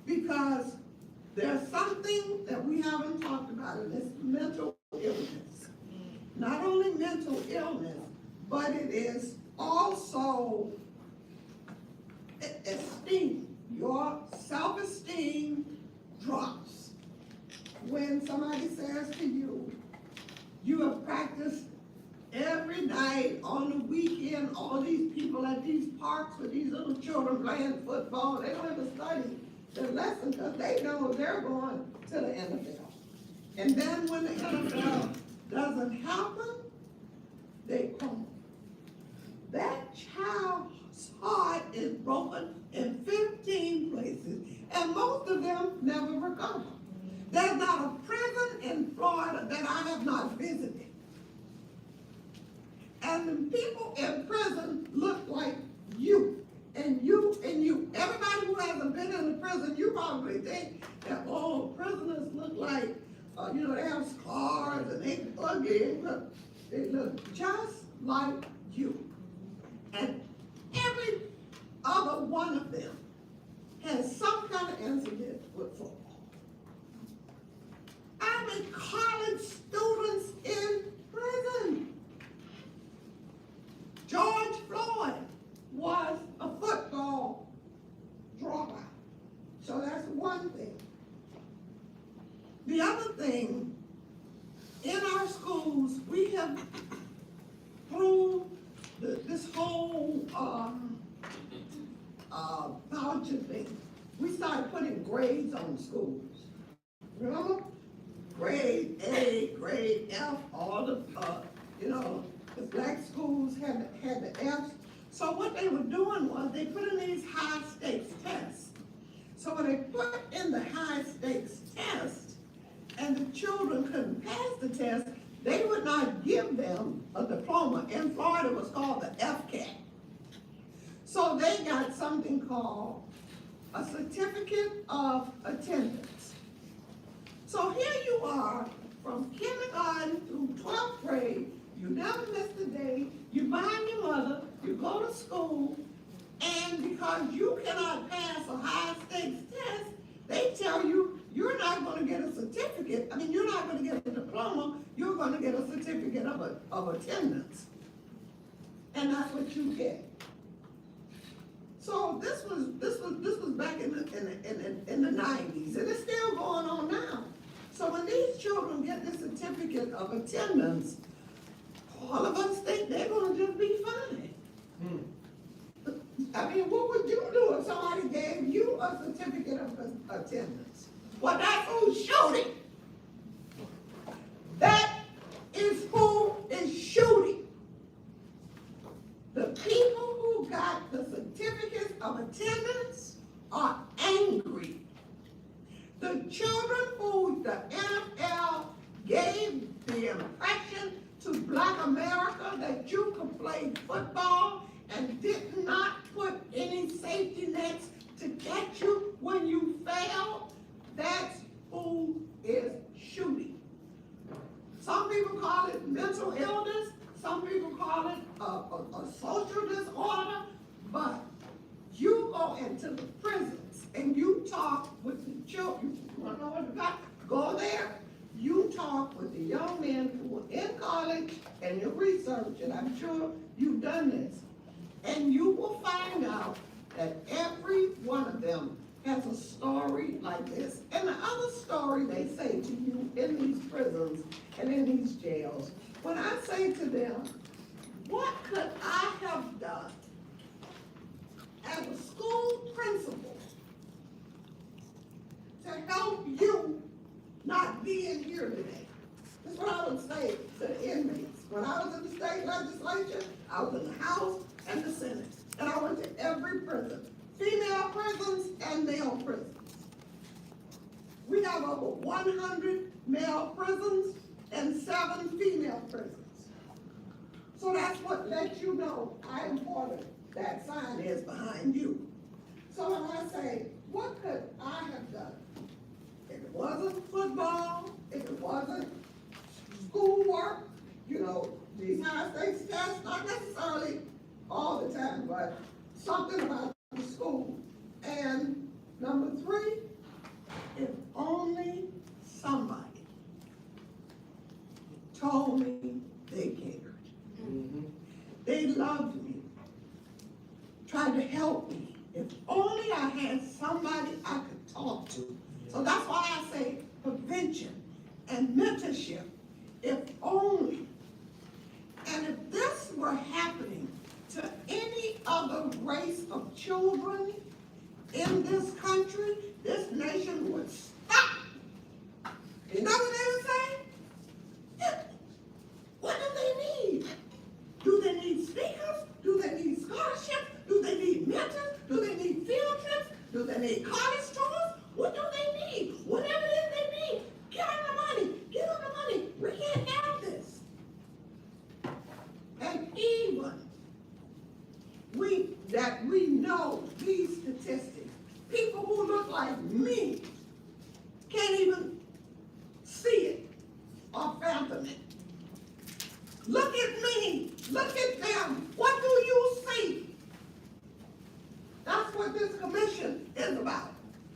Because there's something that we haven't talked about, and it's mental illness. Not only mental illness, but it is also esteem. Your self-esteem drops when somebody says to you, you have practiced every night, on the weekend, all these people at these parks with these little children playing football, they don't even study their lesson because they know they're going to the NFL. And then when the NFL doesn't happen, they crumble. That child's heart is broken in 15 places, and most of them never recover. There's not a prison in Florida that I have not visited. And the people in prison look like you, and you, and you. Everybody who hasn't been in a prison, you probably think that, oh, prisoners look like, they have scars and they ugly, and they look just like you. And every other one of them has some kind of incident with football. I mean, college students in prison. George Floyd was a football dropout. So that's one thing. The other thing, in our schools, we have, through this whole voucher thing, we started putting grades on schools. Remember? Grade A, grade F, all the, the black schools had the Fs. So what they were doing was they put in these high stakes tests. So when they put in the high stakes test and the children couldn't pass the test, they would not give them a diploma. In Florida, it was called the FCAT. So they got something called a certificate of attendance. So here you are, from kindergarten through 12th grade, you never missed a day, you behind your mother, you go to school, and because you cannot pass a high stakes test, they tell you you're not gonna get a certificate. I mean, you're not gonna get a diploma, you're gonna get a certificate of attendance. And that's what you get. So this was back in the 90s, and it's still going on now. So when these children get this certificate of attendance, all of us think they're gonna just be fine. I mean, what would you do if somebody gave you a certificate of attendance? Well, that's who's shooting. That is who is shooting. The people who got the certificates of attendance are angry. The children who the NFL gave the impression to Black America that you could play football and did not put any safety nets to catch you when you fail, that's who is shooting. Some people call it mental illness, some people call it a social disorder, but you go into the prisons and you talk with the children. You wanna know what it's about? Go there. You talk with the young men who are in college and you research, and I'm sure you've done this. And you will find out that every one of them has a story like this. And the other story they say to you in these prisons and in these jails, when I say to them, what could I have done as a school principal to help you not be in here today? That's what I would say to the inmates. When I was in the state legislature, I was in the House and the Senate. And I went to every prison, female prisons and male prisons. We have over 100 male prisons and 7 female prisons. So that's what lets you know how important that sign is behind you. So when I say, what could I have done? If it wasn't football, if it wasn't schoolwork, you know, these high stakes tests, not necessarily all the time, but something about the school. And number 3, if only somebody told me they cared. They loved me, tried to help me. If only I had somebody I could talk to. So that's why I say prevention and mentorship, if only. And if this were happening to any other race of children in this country, this nation would stop. You know what they would say? Yeah. What do they need? Do they need speakers? Do they need scholarships? Do they need mentors? Do they need field trips? Do they need college tours? What do they need? Whatever it is they need, give them the money. Give them the money. We can't have this. And even we know these statistics. People who look like me can't even see it or fathom it. Look at me, look at them. What do you see? That's what this commission is about.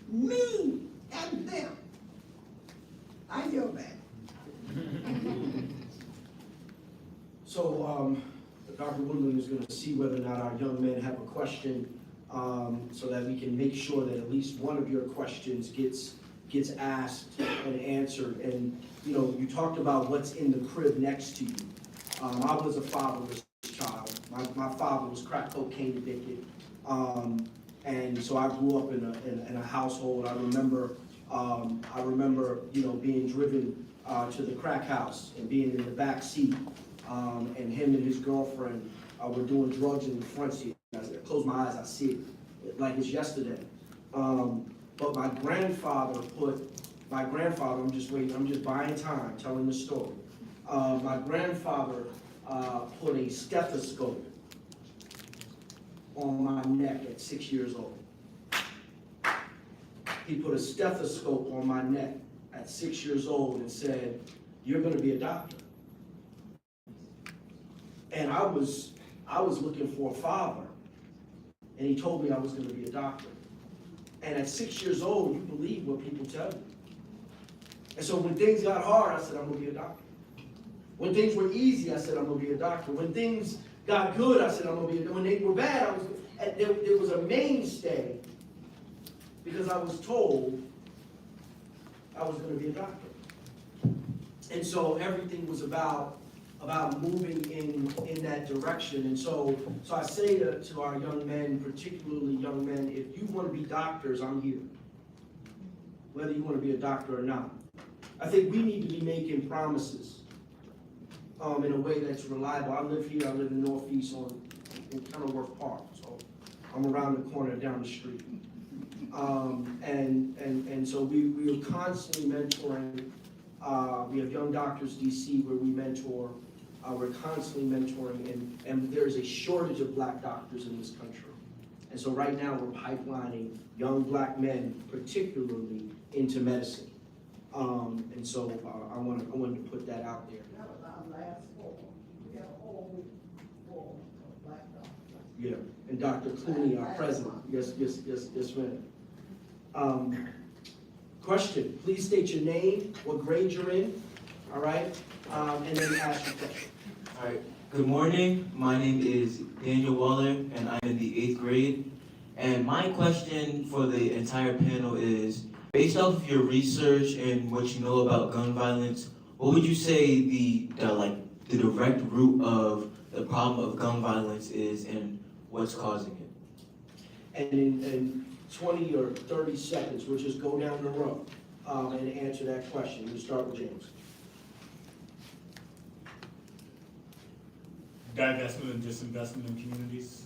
Me and them. I yield back. So, Dr. Woodland is gonna see whether or not our young men have a question, so that we can make sure that at least one of your questions gets asked and answered. And, you know, you talked about what's in the crib next to you. I was a fatherless child. My father was crack cocaine addicted. And so I grew up in a household. I remember, you know, being driven to the crack house and being in the back seat. And him and his girlfriend were doing drugs in the front seat. As I close my eyes, I see it like it's yesterday. But my grandfather, I'm just buying time, telling the story. My grandfather put a stethoscope on my neck at 6 years old. He put a stethoscope on my neck at 6 years old and said, "You're gonna be a doctor." And I was looking for a father, and he told me I was gonna be a doctor. And at 6 years old, you believe what people tell you. And so when things got hard, I said, I'm gonna be a doctor. When things were easy, I said, I'm gonna be a doctor. When things got good, I said, I'm gonna be a doctor. When they were bad, there was a mainstay, because I was told I was gonna be a doctor. And so everything was about moving in that direction. And so I say to our young men, particularly young men, if you want to be doctors, I'm here. Whether you want to be a doctor or not. I think we need to be making promises in a way that's reliable. I live here, I live in Northeast in Kenilworth Park, so I'm around the corner down the street. And so we are constantly mentoring. We have Young Doctors DC where we mentor. We're constantly mentoring, and there's a shortage of black doctors in this country. And so right now we're pipelining young black men, particularly into medicine. And so I wanted to put that out there. That was our last fall. We had a whole week full of black doctors. Yeah, and Dr. Clooney, our president. Yes, ma'am. Question, please state your name, what grade you're in, all right? And then ask your question. All right, good morning. My name is Daniel Waller, and I'm in the 8th grade. And my question for the entire panel is, based off of your research and what you know about gun violence, what would you say the direct root of the problem of gun violence is and what's causing it? And in 20 or 30 seconds, we'll just go down the row and answer that question. We'll start with James. Divestment and disinvestment in communities,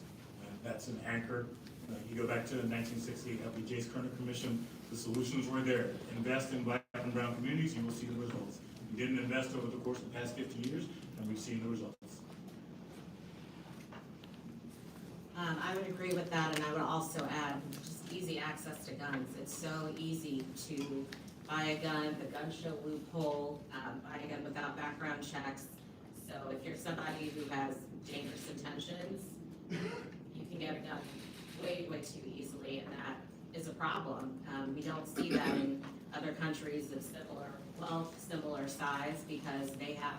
that's an anchor. You go back to the 1968 LBJ's Kerner Commission, the solutions were there. Invest in black and brown communities, you will see the results. We didn't invest over the course of the past 50 years, and we've seen the results. I would agree with that, and I would also add just easy access to guns. It's so easy to buy a gun, the gun show loophole, buy a gun without background checks. So if you're somebody who has dangerous intentions, you can get a gun way, way too easily, and that is a problem. We don't see that in other countries of similar size, because they have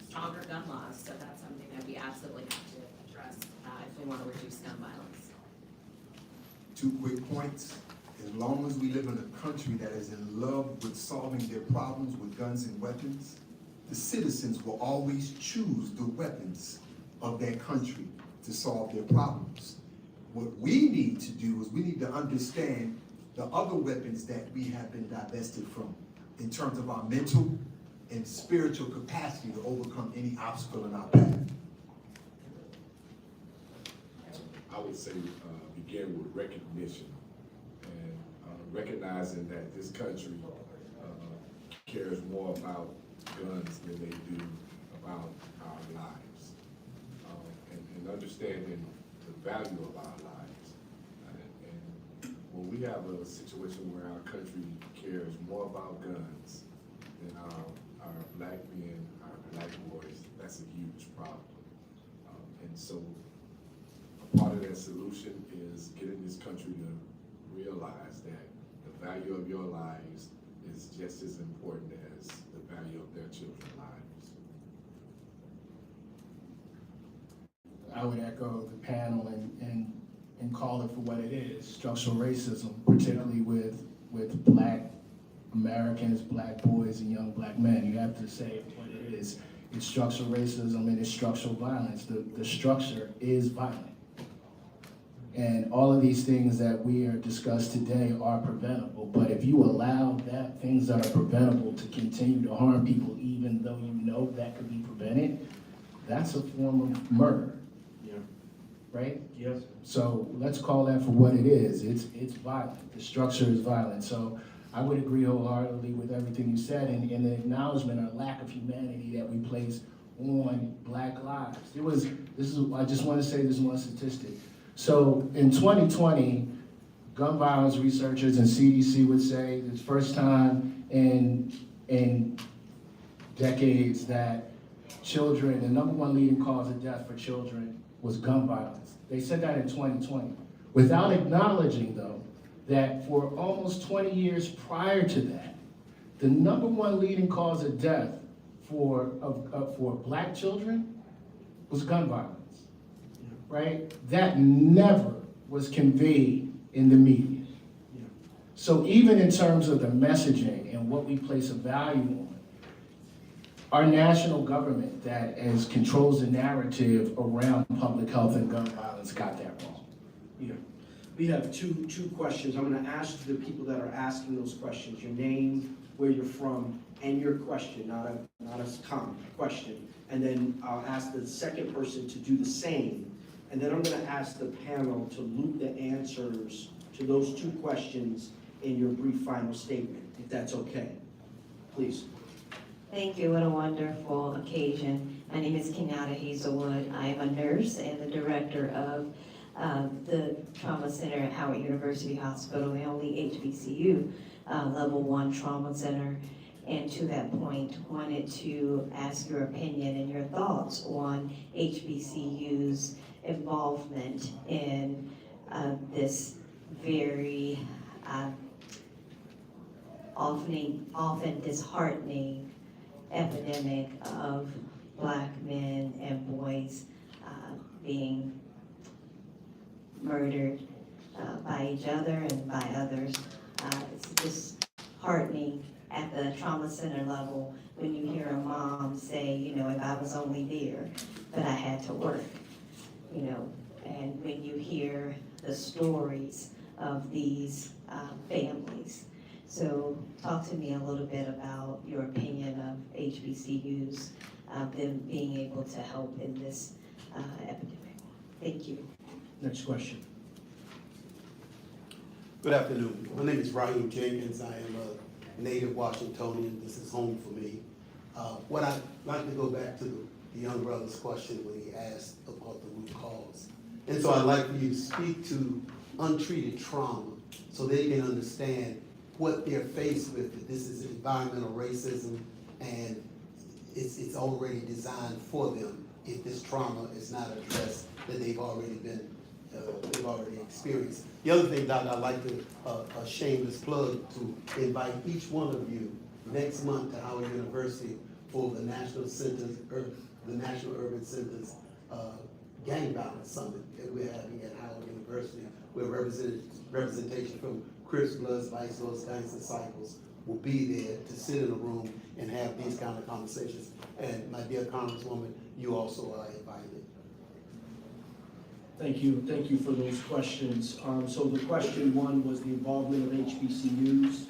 stronger gun laws. So that's something that we absolutely have to address if we want to reduce gun violence. 2 quick points. As long as we live in a country that is in love with solving their problems with guns and weapons, the citizens will always choose the weapons of that country to solve their problems. What we need to do is we need to understand the other weapons that we have been divested from in terms of our mental and spiritual capacity to overcome any obstacle in our path. I would say begin with recognition and recognizing that this country cares more about guns than they do about our lives, and understanding the value of our lives. And when we have a situation where our country cares more about guns than our black men, our black boys, that's a huge problem. And so a part of that solution is getting this country to realize that the value of your lives is just as important as the value of their children's lives. I would echo the panel and call it for what it is, structural racism, particularly with black Americans, black boys, and young black men. You have to say what it is. It's structural racism and it's structural violence. The structure is violent. And all of these things that we are discussed today are preventable. But if you allow that things that are preventable to continue to harm people, even though you know that could be prevented, that's a form of murder. Yeah. Right? Yes. So let's call that for what it is. It's violent. The structure is violent. So I would agree wholeheartedly with everything you said, and the acknowledgement or lack of humanity that we place on black lives. I just want to say this one statistic. So in 2020, gun violence researchers and CDC would say it's the first time in decades that children, the #1 leading cause of death for children was gun violence. They said that in 2020, without acknowledging, though, that for almost 20 years prior to that, the #1 leading cause of death for black children was gun violence. Right? That never was conveyed in the media. Yeah. So even in terms of the messaging and what we place a value on, our national government that controls the narrative around public health and gun violence got that wrong. Yeah. We have two questions. I'm going to ask the people that are asking those questions, your name, where you're from, and your question, not a comment, question. And then I'll ask the second person to do the same. And then I'm going to ask the panel to loop the answers to those 2 questions in your brief final statement, if that's okay. Please. Thank you. What a wonderful occasion. My name is Kenyatta Hazelwood. I am a nurse and the director of the Trauma Center at Howard University Hospital, the only HBCU level 1 trauma center. And to that point, wanted to ask your opinion and your thoughts on HBCU's involvement in this very often disheartening epidemic of black men and boys being murdered by each other and by others. It's disheartening at the trauma center level when you hear a mom say, if I was only there, but I had to work, and when you hear the stories of these families. So talk to me a little bit about your opinion of HBCUs, them being able to help in this epidemic. Thank you. Next question. Good afternoon. My name is Raheem Jenkins. I am a native Washingtonian. This is home for me. What I'd like to go back to the young brother's question when he asked about the root cause. And so I'd like for you to speak to untreated trauma so they can understand what they're faced with. That this is environmental racism and it's already designed for them if this trauma is not addressed that they've already experienced. The other thing that I'd like to, a shameless plug, to invite each one of you next month to Howard University for the National Urban Centers Gang Violence Summit that we're having at Howard University, where representation from Crips, Bloods, Vice Lords, Gangs, and Cycles will be there to sit in a room and have these kind of conversations. And my dear Congresswoman, you also are invited. Thank you for those questions. So the question one was the involvement of HBCUs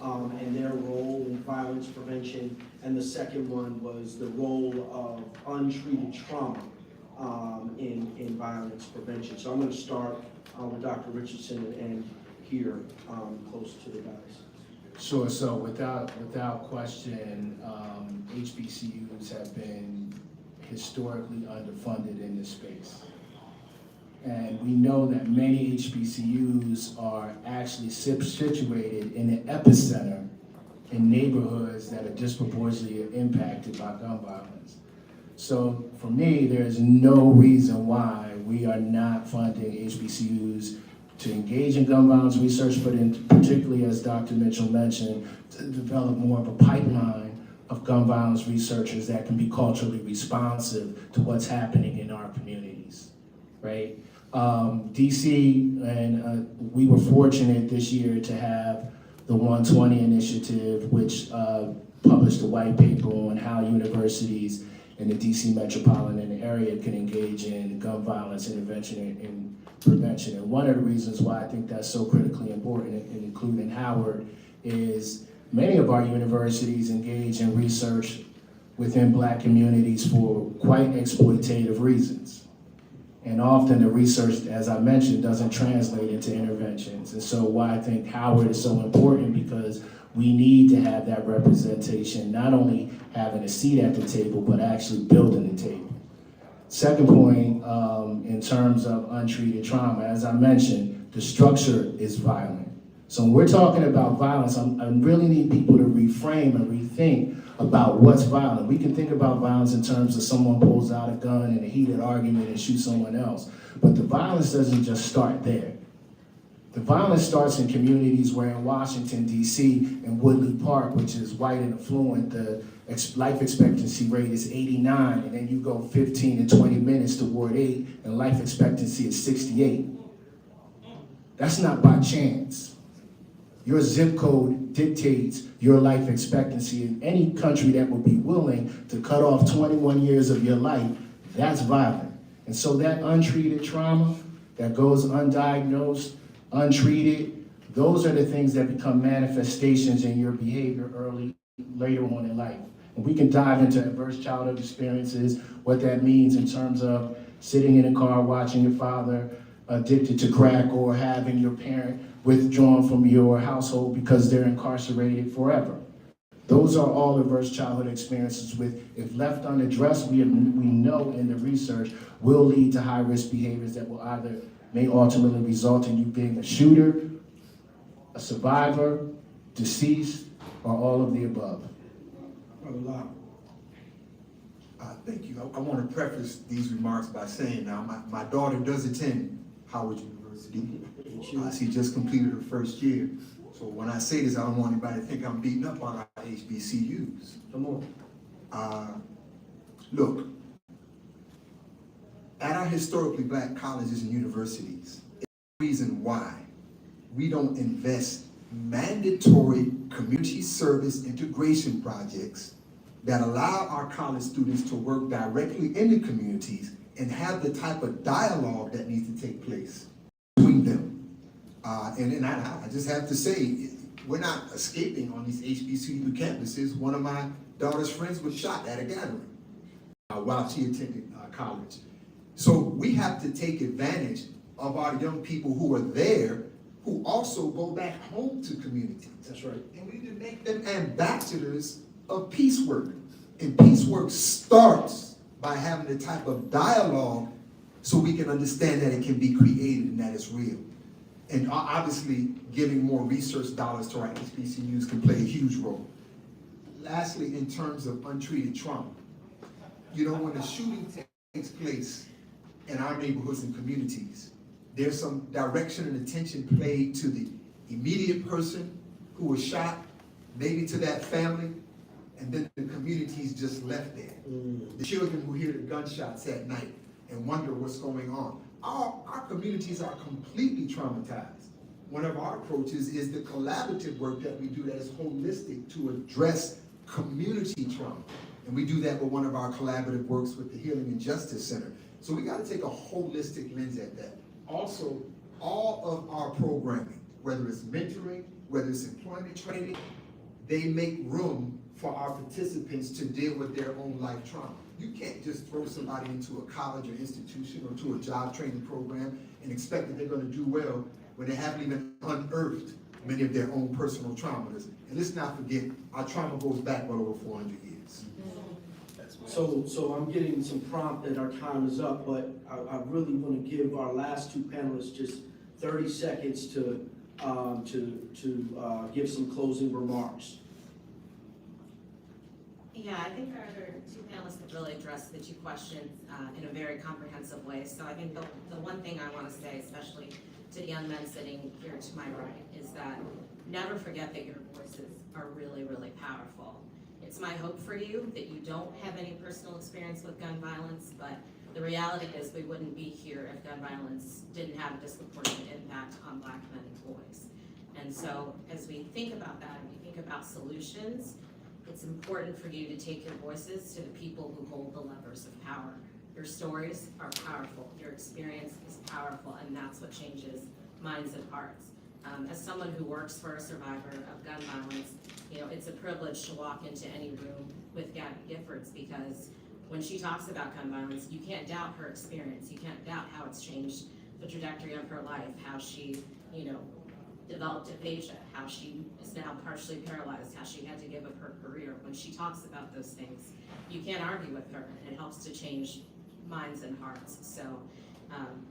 and their role in violence prevention, and the second one was the role of untreated trauma in violence prevention. So I'm going to start with Dr. Richardson and end here close to the guys. Sure, so without question, HBCUs have been historically underfunded in this space. And we know that many HBCUs are actually situated in an epicenter in neighborhoods that are disproportionately impacted by gun violence. So for me, there's no reason why we are not funding HBCUs to engage in gun violence research, but particularly, as Dr. Mitchell mentioned, to develop more of a pipeline of gun violence researchers that can be culturally responsive to what's happening in our communities, right? DC, and we were fortunate this year to have the 120 initiative, which published a white paper on how universities in the DC metropolitan area can engage in gun violence intervention and prevention. And one of the reasons why I think that's so critically important, and including Howard, is many of our universities engage in research within Black communities for quite exploitative reasons. And often the research, as I mentioned, doesn't translate into interventions. And so why I think Howard is so important, because we need to have that representation, not only having a seat at the table, but actually building the table. Second point, in terms of untreated trauma, as I mentioned, the structure is violent. So when we're talking about violence, I really need people to reframe and rethink about what's violent. We can think about violence in terms of someone pulls out a gun in a heated argument and shoots someone else, but the violence doesn't just start there. The violence starts in communities where in Washington, D.C., in Woodley Park, which is white and affluent, the life expectancy rate is 89, and then you go 15 and 20 minutes to Ward 8, and life expectancy is 68. That's not by chance. Your zip code dictates your life expectancy. In any country that will be willing to cut off 21 years of your life, that's violent. And so that untreated trauma that goes undiagnosed, untreated, those are the things that become manifestations in your behavior later on in life. And we can dive into adverse childhood experiences, what that means in terms of sitting in a car watching your father addicted to crack, or having your parent withdrawn from your household because they're incarcerated forever. Those are all adverse childhood experiences with, if left unaddressed, we know in the research, will lead to high-risk behaviors that will may ultimately result in you being a shooter, a survivor, deceased, or all of the above. Thank you. I want to preface these remarks by saying now my daughter does attend Howard University. She just completed her first year. So when I say this, I don't want anybody to think I'm beating up on our HBCUs. Come on. Look, at our historically Black colleges and universities, it's the reason why we don't invest mandatory community service integration projects that allow our college students to work directly in the communities and have the type of dialogue that needs to take place between them. And I just have to say, we're not escaping on these HBCU campuses. One of my daughter's friends was shot at a gathering while she attended college. So we have to take advantage of our young people who are there, who also go back home to communities. That's right. And we need to make them ambassadors of peace work. And peace work starts by having the type of dialogue so we can understand that it can be created and that it's real. And obviously, giving more research dollars to our HBCUs can play a huge role. Lastly, in terms of untreated trauma, you know, when a shooting takes place in our neighborhoods and communities, there's some direction and attention paid to the immediate person who was shot, maybe to that family, and then the community's just left there. The children who hear the gunshots at night and wonder what's going on. Our communities are completely traumatized. One of our approaches is the collaborative work that we do that is holistic to address community trauma. And we do that with one of our collaborative works with the Healing and Justice Center. So we gotta take a holistic lens at that. Also, all of our programming, whether it's mentoring, whether it's employment training, they make room for our participants to deal with their own life trauma. You can't just throw somebody into a college or institution or to a job training program and expect that they're gonna do well when they haven't even unearthed many of their own personal traumas. And let's not forget, our trauma goes back well over 400 years. So I'm getting some prompt that our time is up, but I really want to give our last two panelists just 30 seconds to give some closing remarks. Yeah, I think our other two panelists have really addressed the two questions in a very comprehensive way. So I think the one thing I want to say, especially to the young men sitting here to my right, is that never forget that your voices are really, really powerful. It's my hope for you that you don't have any personal experience with gun violence, but the reality is we wouldn't be here if gun violence didn't have a disproportionate impact on Black men and boys. And so as we think about that and we think about solutions, it's important for you to take your voices to the people who hold the levers of power. Your stories are powerful, your experience is powerful, and that's what changes minds and hearts. As someone who works for a survivor of gun violence, you know, it's a privilege to walk into any room with Gabby Giffords, because when she talks about gun violence, you can't doubt her experience. You can't doubt how it's changed the trajectory of her life, how she, you know, developed aphasia, how she is now partially paralyzed, how she had to give up her career. When she talks about those things, you can't argue with her, and it helps to change minds and hearts. So,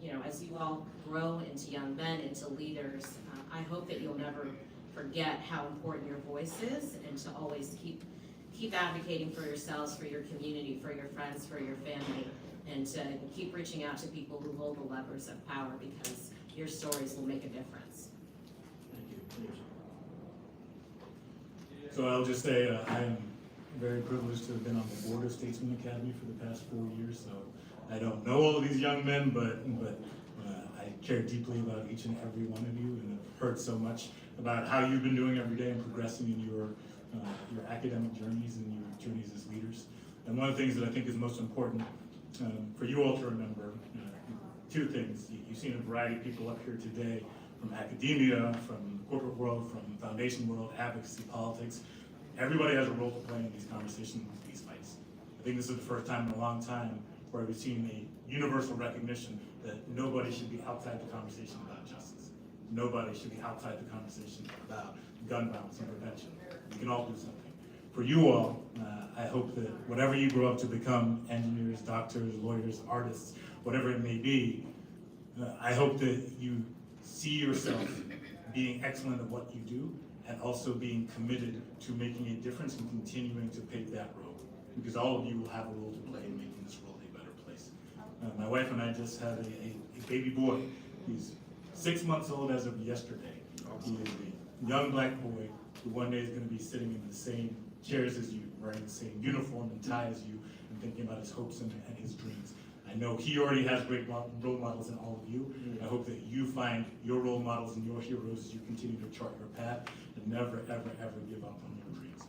you know, as you all grow into young men, into leaders, I hope that you'll never forget how important your voice is, and to always keep advocating for yourselves, for your community, for your friends, for your family, and to keep reaching out to people who hold the levers of power, because your stories will make a difference. So I'll just say I am very privileged to have been on the board of Statesman Academy for the past 4 years. So I don't know all of these young men, but I care deeply about each and every one of you, and I've heard so much about how you've been doing every day and progressing in your academic journeys and your journeys as leaders. And one of the things that I think is most important for you all to remember, two things. You've seen a variety of people up here today, from academia, from the corporate world, from the foundation world, advocacy, politics. Everybody has a role to play in these conversations, these fights. I think this is the first time in a long time where we've seen a universal recognition that nobody should be outside the conversation about justice. Nobody should be outside the conversation about gun violence and prevention. We can all do something. For you all, I hope that whatever you grow up to become, engineers, doctors, lawyers, artists, whatever it may be, I hope that you see yourself being excellent at what you do, and also being committed to making a difference and continuing to pave that road, because all of you will have a role to play in making this world a better place. My wife and I just had a baby boy. He's 6 months old as of yesterday. He is a young Black boy who one day is going to be sitting in the same chairs as you, wearing the same uniform and tie as you, and thinking about his hopes and his dreams. I know he already has great role models in all of you. I hope that you find your role models and your heroes as you continue to chart your path, and never, ever, ever give up on your dreams.